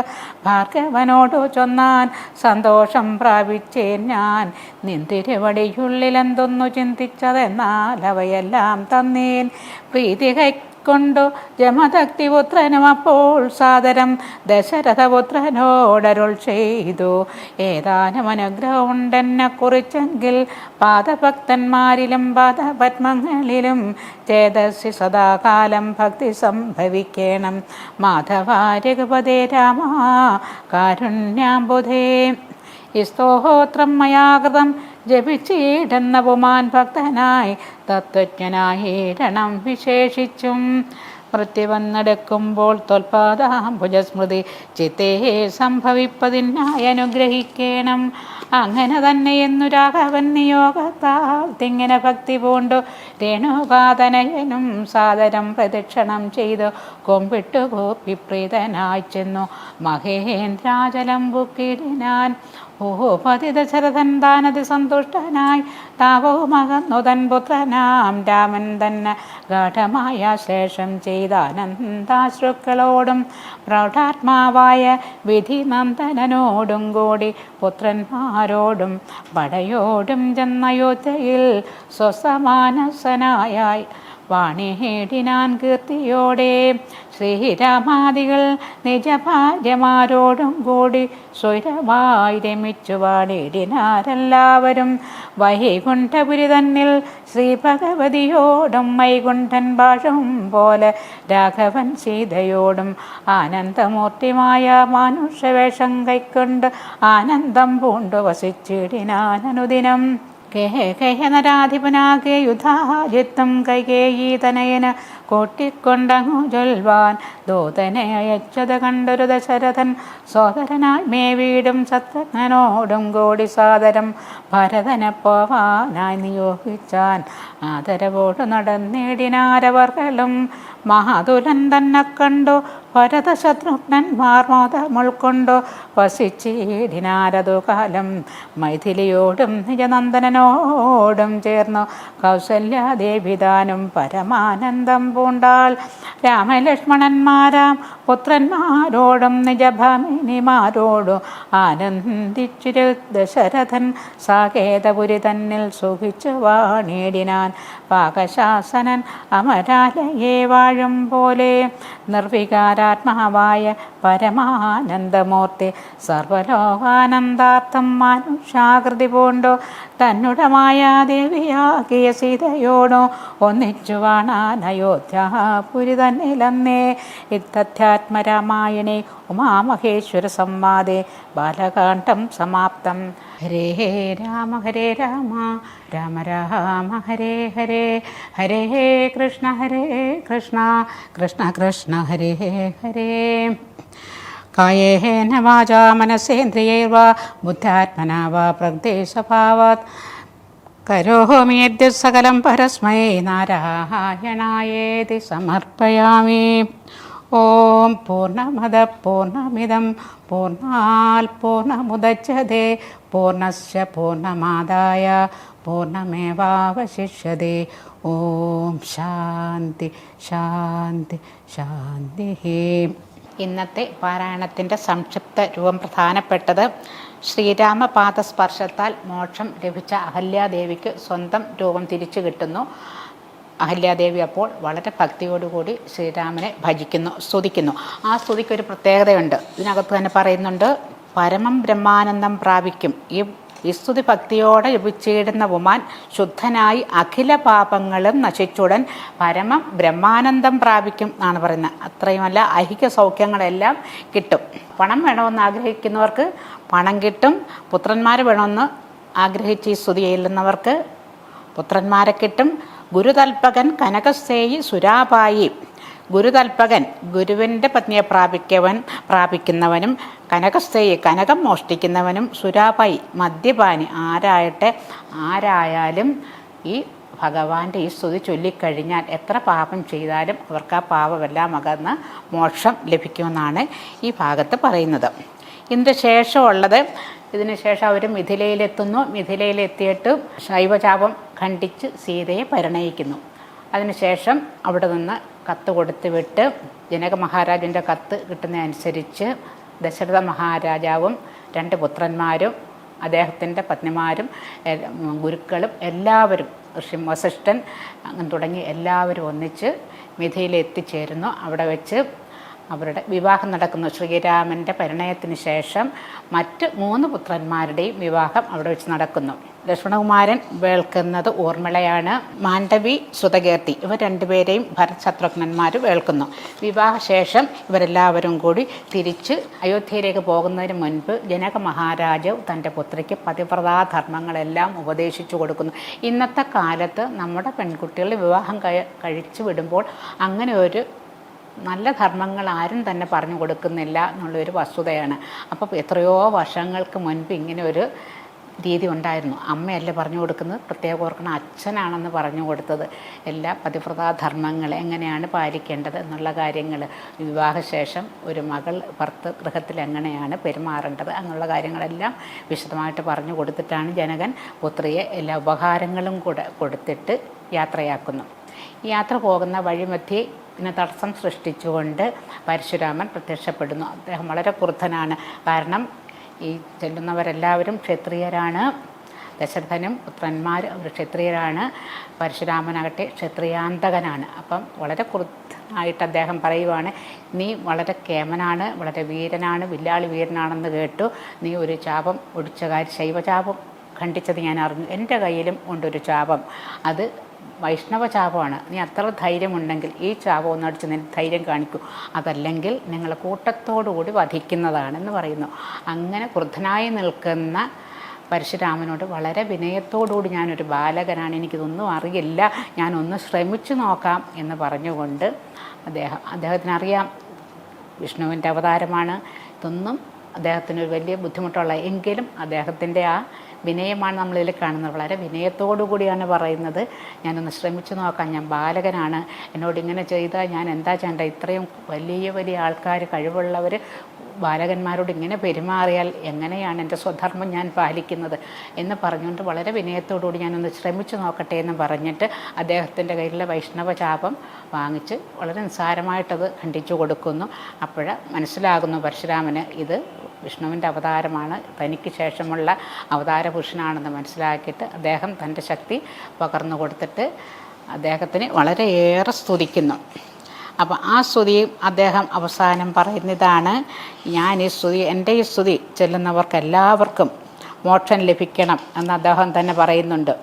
ഭാർഗവനോടു ചൊന്നാൻ സന്തോഷം പ്രാപിച്ചേൻ ഞാൻ നിന്തിരുവടിയുള്ളിലെന്തൊന്നു ചിന്തിച്ചതെന്നാൽ അവയെല്ലാം തന്നേൻ പ്രീതി കൊണ്ടു ജമദഗ്നിപുത്രനും അപ്പോൾ സാദരം ദശരഥപുത്രനോടരുൾ ചെയ്തു ഏതാനും അനുഗ്രഹം ഉണ്ടെന്നെ കുറിച്ചെങ്കിൽ പാദഭക്തന്മാരിലും പാദപത്മങ്ങളിലും ചേതസ്സി സദാകാലം ഭക്തി സംഭവിക്കണം. മാധവ രഘുപതേ രാമ കാരുണ്യാംബുധേ സ്തോത്രം മയാകൃതം ജപിച്ചിടുന്ന പുമാൻ ഭക്തനായി തത്വജ്ഞനായിടണം വിശേഷിച്ചും മൃത്യു വന്നെടുക്കുമ്പോൾ തൊൽപാദാംബുജസ്മൃതി ചിത്തേ സംഭവിപ്പതിനായി അനുഗ്രഹിക്കണം. അങ്ങനെ തന്നെ എന്നു രാഘവൻ നിയോഗത്താൽ തിങ്ങനെ ഭക്തി പൂണ്ടു രേണുകാതനയനും സാദരം പ്രദക്ഷിണം ചെയ്തു കൊമ്പിട്ടു ഗോപി പ്രീതനായി ചെന്നു മഹേന്ദ്രാചലം ബുക്കിടിനാൻ. ഓപതി ദശരഥൻ താനതി സന്തുഷ്ടനായി താവവുമകന്നുതൻ പുത്രനാം രാമൻ തന്നെ ഗാഠമായ ശേഷം ചെയ്താനന്ദാശ്രുക്കളോടും പ്രൗഢാത്മാവായ വിധിനന്ദനോടും കൂടി പുത്രന്മാരോടും പടയോടും ചെന്നയോധ്യയിൽ സ്വസമാനസനായി വാണിഹേടിനാൻ കീർത്തിയോടെ ശ്രീരാമാദികൾ നിജഭാര്യമാരോടും കൂടി സ്വൈരമായി രമിച്ചു വാണിടിനാരെല്ലാവരും. വൈകുണ്ഠപുരി തന്നിൽ ശ്രീ ഭഗവതിയോടും വൈകുണ്ഠൻ ഭാഷം പോലെ രാഘവൻ സീതയോടും ആനന്ദമൂർത്തിമായ മാനുഷവേഷം കൈക്കൊണ്ട് ആനന്ദം പൂണ്ടു വസിച്ചിടിനാനനുദിനം. കേഹനരാധിപനാകെ യുധാജിത്തും കൈകേയീ തനയന് കൂട്ടിക്കൊണ്ടങ്ങു ചൊൽവാൻ ദൂതനെ അയച്ചത് കണ്ടൊരു ദശരഥൻ സോദരനായി മേ വീടും ശത്രുഘ്നനോടും കൂടി സാദരം ഭരതനെ പോവാനായി നിയോഗിച്ചാൻ. ആദരവോട് നടന്നിടിനാരവർകളും മഹാതുലൻ തന്നെ കണ്ടു ഭരതശത്രുഘ്നന്മാർ മോദമുൾക്കൊണ്ടു വസിച്ചിടിനാരതു കാലം മൈഥിലിയോടും നിജനന്ദനോടും ചേർന്നു കൗസല്യാദേവിതാനും പരമാനന്ദം പൂണ്ടാൾ. രാമലക്ഷ്മണന്മാരാം പുത്രന്മാരോടും നിജഭമിനിമാരോടും ആനന്ദിച്ചു ദശരഥൻ സാകേതപുരി തന്നിൽ സുഖിച്ചു വാണിടിനാൻ. പാകശാസനൻ അമരാലയെ വാഴും പോലെ നിർവികാരാത്മാവായ പരമാനന്ദമൂർത്തി സർവലോകാനന്ദാർത്ഥം മനുഷ്യാകൃതി പൂണ്ടോ തന്നുടമായ ദേവിയാകിയ സീതയോടോ ഒന്നിച്ചു വാണാൻ അയോധ്യാപുരി തന്നിലന്നേ. ഇത്തധ്യാത്മരാമായണേ ഉമാമഹേശ്വര സംവാദേ ബാലകാണ്ഡം സമാപ്തം. ഹരേ രാമ രാമ രാമ ഹരേ ഹരേ, ഹരേ കൃഷ്ണ കൃഷ്ണ കൃഷ്ണ ഹരേ ഹരേ. കായേന വാചാ മനസേന്ദ്രിയൈർവാ ബുദ്ധ്യാത്മനാ വാ പ്രകൃതിസ്വഭാവാത് കരോമി യദ്യത് സകലം പരസ്മൈ നാരായണായേതി സമർപ്പയാമി. ഓം പൂർണ്ണമദ പൂർണ്ണമിദം പൂർണ്ണാൽ പൂർണ്ണമുദച്യതേ പൂർണ്ണസ്യ പൂർണ്ണമാദായ പൂർണ്ണമേവാവശിഷ്യതേ. ഓം ശാന്തി ശാന്തി ശാന്തി. ഇന്നത്തെ പാരായണത്തിൻ്റെ സംക്ഷിപ്ത രൂപം പ്രധാനപ്പെട്ടത് ശ്രീരാമപാദസ്പർശത്താൽ മോക്ഷം ലഭിച്ച അഹല്യാദേവിക്ക് സ്വന്തം രൂപം തിരിച്ചു കിട്ടുന്നു. അഹല്യാദേവി അപ്പോൾ വളരെ ഭക്തിയോടുകൂടി ശ്രീരാമനെ ഭജിക്കുന്നു, സ്തുതിക്കുന്നു. ആ സ്തുതിക്കൊരു പ്രത്യേകതയുണ്ട്. ഇതിനകത്ത് തന്നെ പറയുന്നുണ്ട്, പരമം ബ്രഹ്മാനന്ദം പ്രാപിക്കും. ഈ വിസ്തുതി ഭക്തിയോടെ ജപിച്ചിടുന്ന ഉമാൻ ശുദ്ധനായി അഖില പാപങ്ങളും നശിച്ചുടൻ പരമം ബ്രഹ്മാനന്ദം പ്രാപിക്കും എന്നാണ് പറയുന്നത്. അത്രയുമല്ല, ഐഹിക സൗഖ്യങ്ങളെല്ലാം കിട്ടും. പണം വേണമെന്ന് ആഗ്രഹിക്കുന്നവർക്ക് പണം കിട്ടും. പുത്രന്മാർ വേണമെന്ന് ആഗ്രഹിച്ച് ഈ സ്തുതി ചെയ്യുന്നവർക്ക് പുത്രന്മാരെ കിട്ടും. ഗുരുതൽപകൻ കനകസേയി സുരാപായി. ഗുരുതൽപകൻ ഗുരുവിൻ്റെ പത്നിയെ പ്രാപിക്കുന്നവനും കനകസ്ഥേയി കനകം മോഷ്ടിക്കുന്നവനും സുരാപായി മദ്യപാനി ആരായാലും ഈ ഭഗവാന്റെ ഈ സ്തുതി ചൊല്ലിക്കഴിഞ്ഞാൽ എത്ര പാപം ചെയ്താലും അവർക്ക് ആ പാപമെല്ലാം അകന്ന് മോക്ഷം ലഭിക്കുമെന്നാണ് ഈ ഭാഗത്ത് പറയുന്നത്. ഇതിന് ശേഷമുള്ളത്, ഇതിന് ശേഷം അവർ മിഥിലയിലെത്തുന്നു. മിഥിലയിലെത്തിയിട്ട് ശൈവചാപം ഖണ്ഡിച്ച് സീതയെ പരിണയിക്കുന്നു. അതിനുശേഷം അവിടെ നിന്ന് കത്ത് കൊടുത്ത് വിട്ട് ജനക മഹാരാജൻ്റെ കത്ത് കിട്ടുന്നതനുസരിച്ച് ദശരഥ മഹാരാജാവും 2 പുത്രന്മാരും അദ്ദേഹത്തിൻ്റെ പത്നിമാരും ഗുരുക്കളും എല്ലാവരും വസിഷ്ഠൻ അങ്ങനെ തുടങ്ങി എല്ലാവരും ഒന്നിച്ച് മിഥിലയിൽ എത്തിച്ചേരുന്നു. അവിടെ വെച്ച് അവരുടെ വിവാഹം നടക്കുന്നു. ശ്രീരാമൻ്റെ പരിണയത്തിന് ശേഷം മറ്റ് 3 പുത്രന്മാരുടെയും വിവാഹം അവിടെ വെച്ച് നടക്കുന്നു. ലക്ഷ്മണകുമാരൻ വേൾക്കുന്നത് ഊർമിളയാണ്. മാണ്ഡവി ശ്രുതകീർത്തി ഇവർ 2 പേരെയും ഭരത് ശത്രുഘ്നന്മാർ വേൾക്കുന്നു. വിവാഹശേഷം ഇവരെല്ലാവരും കൂടി തിരിച്ച് അയോധ്യയിലേക്ക് പോകുന്നതിന് മുൻപ് ജനക മഹാരാജാവ് തൻ്റെ പുത്രിക്ക് പതിവ്രതാധർമ്മങ്ങളെല്ലാം ഉപദേശിച്ചു കൊടുക്കുന്നു. ഇന്നത്തെ കാലത്ത് നമ്മുടെ പെൺകുട്ടികൾ വിവാഹം കഴിച്ചു വിടുമ്പോൾ അങ്ങനെ ഒരു നല്ല ധർമ്മങ്ങൾ ആരും തന്നെ പറഞ്ഞു കൊടുക്കുന്നില്ല എന്നുള്ളൊരു വസ്തുതയാണ്. അപ്പോൾ എത്രയോ വർഷങ്ങൾക്ക് മുൻപ് ഇങ്ങനെ ഒരു രീതി ഉണ്ടായിരുന്നു. അമ്മയല്ല പറഞ്ഞു കൊടുക്കുന്നത്, പ്രത്യേകം ഓർക്കണം, അച്ഛനാണെന്ന് പറഞ്ഞു കൊടുത്തത്. എല്ലാ പതിവ്രതാധർമ്മങ്ങൾ എങ്ങനെയാണ് പാലിക്കേണ്ടത് എന്നുള്ള കാര്യങ്ങൾ, വിവാഹശേഷം ഒരു മകൾ ഭർത്തൃ ഗൃഹത്തിൽ എങ്ങനെയാണ് പെരുമാറേണ്ടത് എന്നുള്ള കാര്യങ്ങളെല്ലാം വിശദമായിട്ട് പറഞ്ഞു കൊടുത്തിട്ടാണ് ജനകൻ പുത്രിയെ എല്ലാ ഉപഹാരങ്ങളും കൂടെ കൊടുത്തിട്ട് യാത്രയാക്കുന്നു. യാത്ര പോകുന്ന വഴിമധ്യേ ഇതിന് തടസ്സം സൃഷ്ടിച്ചുകൊണ്ട് പരശുരാമൻ പ്രത്യക്ഷപ്പെടുന്നു. അദ്ദേഹം വളരെ ക്രുദ്ധനാണ്. കാരണം ഈ ചെല്ലുന്നവരെല്ലാവരും ക്ഷത്രിയരാണ്. ദശരഥനും പുത്രന്മാർ അവർ ക്ഷത്രിയരാണ്. പരശുരാമനാകട്ടെ ക്ഷത്രിയാന്തകനാണ്. അപ്പം വളരെ ക്രുദ്ധനായിട്ട് അദ്ദേഹം പറയുവാണ്, നീ വളരെ കേമനാണ്, വളരെ വീരനാണ്, വില്ലാളി വീരനാണെന്ന് കേട്ടു. നീ ഒരു ചാപം ഒടിച്ച കാര്യം, ശൈവചാപം ഖണ്ഡിച്ചത് ഞാൻ അറിഞ്ഞു. എൻ്റെ കയ്യിലും ഉണ്ടൊരു ചാപം, അത് വൈഷ്ണവ ചാപമാണ്. നീ അത്ര ധൈര്യമുണ്ടെങ്കിൽ ഈ ചാപം ഒന്നടിച്ച് നിന്റെ ധൈര്യം കാണിക്കൂ, അതല്ലെങ്കിൽ നിങ്ങൾ കൂട്ടത്തോടുകൂടി വധിക്കുന്നതാണെന്ന് പറയുന്നു. അങ്ങനെ ക്രുദ്ധനായി നിൽക്കുന്ന പരശുരാമനോട് വളരെ വിനയത്തോടുകൂടി, ഞാനൊരു ബാലകനാണ്, എനിക്കിതൊന്നും അറിയില്ല, ഞാനൊന്ന് ശ്രമിച്ചു നോക്കാം എന്ന് പറഞ്ഞുകൊണ്ട് അദ്ദേഹത്തിനറിയാം വിഷ്ണുവിൻ്റെ അവതാരമാണ്, ഇതൊന്നും അദ്ദേഹത്തിനൊരു വലിയ ബുദ്ധിമുട്ടുള്ള, എങ്കിലും അദ്ദേഹത്തിൻ്റെ ആ വിനയമാണ് നമ്മളിതിൽ കാണുന്നത്. വളരെ വിനയത്തോടു കൂടിയാണ് പറയുന്നത്, ഞാനൊന്ന് ശ്രമിച്ചു നോക്കാം, ഞാൻ ബാലകനാണ്, എന്നോട് ഇങ്ങനെ ചെയ്താൽ ഞാൻ എന്താ ചെയ്യേണ്ടത്, ഇത്രയും വലിയ വലിയ ആൾക്കാർ, കഴിവുള്ളവർ ബാലകന്മാരോട് ഇങ്ങനെ പെരുമാറിയാൽ എങ്ങനെയാണ് എൻ്റെ സ്വധർമ്മം ഞാൻ പാലിക്കുന്നത് എന്ന് പറഞ്ഞുകൊണ്ട് വളരെ വിനയത്തോടുകൂടി ഞാനൊന്ന് ശ്രമിച്ചു നോക്കട്ടെ എന്ന് പറഞ്ഞിട്ട് അദ്ദേഹത്തിൻ്റെ കയ്യിലുള്ള വൈഷ്ണവ ചാപം വാങ്ങിച്ച് വളരെ നിസ്സാരമായിട്ടത് ഖണ്ഡിച്ചു കൊടുക്കുന്നു. അപ്പോൾ മനസ്സിലാകുന്നു പരശുരാമന് ഇത് വിഷ്ണുവിൻ്റെ അവതാരമാണ്, തനിക്ക് ശേഷമുള്ള അവതാര പുരുഷനാണെന്ന് മനസ്സിലാക്കിയിട്ട് അദ്ദേഹം തൻ്റെ ശക്തി പകർന്നു കൊടുത്തിട്ട് അദ്ദേഹത്തിന് വളരെയേറെ സ്തുതിക്കുന്നു. അപ്പം ആ സ്തുതിയും അദ്ദേഹം അവസാനം പറയുന്നതാണ്, ഞാൻ ഈ സ്തുതി, എൻ്റെ ഈ സ്തുതി ചെല്ലുന്നവർക്ക് എല്ലാവർക്കും മോക്ഷം ലഭിക്കണം എന്ന് അദ്ദേഹം തന്നെ പറയുന്നുണ്ട്.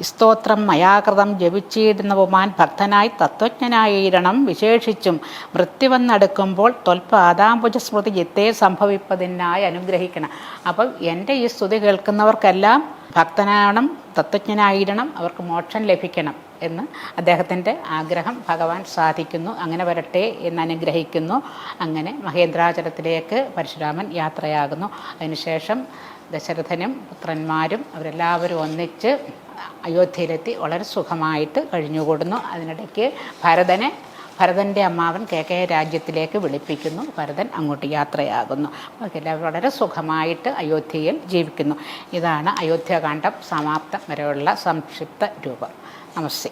സ്തോത്രം മയാകൃതം ജപിച്ചിടുന്നവുമാൻ ഭക്തനായി തത്വജ്ഞനായിരണം, വിശേഷിച്ചും മൃത്യുവെന്നടുക്കുമ്പോൾ തൊൽപാദാംബുജ സ്മൃതി ചിത്തേ സംഭവിപ്പതിനായി അനുഗ്രഹിക്കണം. അപ്പം എൻ്റെ ഈ സ്തുതി കേൾക്കുന്നവർക്കെല്ലാം ഭക്തനാവണം, തത്വജ്ഞനായിരണം, അവർക്ക് മോക്ഷം ലഭിക്കണം എന്ന് അദ്ദേഹത്തിൻ്റെ ആഗ്രഹം ഭഗവാൻ സാധിക്കുന്നു. അങ്ങനെ വരട്ടെ എന്ന് അനുഗ്രഹിക്കുന്നു. അങ്ങനെ മഹേന്ദ്രാചലത്തിലേക്ക് പരശുരാമൻ യാത്രയാകുന്നു. അതിനുശേഷം ദശരഥനും പുത്രന്മാരും അവരെല്ലാവരും ഒന്നിച്ച് അയോധ്യയിലെത്തി വളരെ സുഖമായിട്ട് കഴിഞ്ഞുകൂടുന്നു. അതിനിടയ്ക്ക് ഭരതൻ്റെ അമ്മാവൻ കേകയ രാജ്യത്തിലേക്ക് വിളിപ്പിക്കുന്നു. ഭരതൻ അങ്ങോട്ട് യാത്രയാകുന്നു. എല്ലാവരും വളരെ സുഖമായിട്ട് അയോധ്യയിൽ ജീവിക്കുന്നു. ഇതാണ് അയോധ്യാകാന്ഡം സമാപ്തം വരെയുള്ള സംക്ഷിപ്ത രൂപം. നമസ്തേ.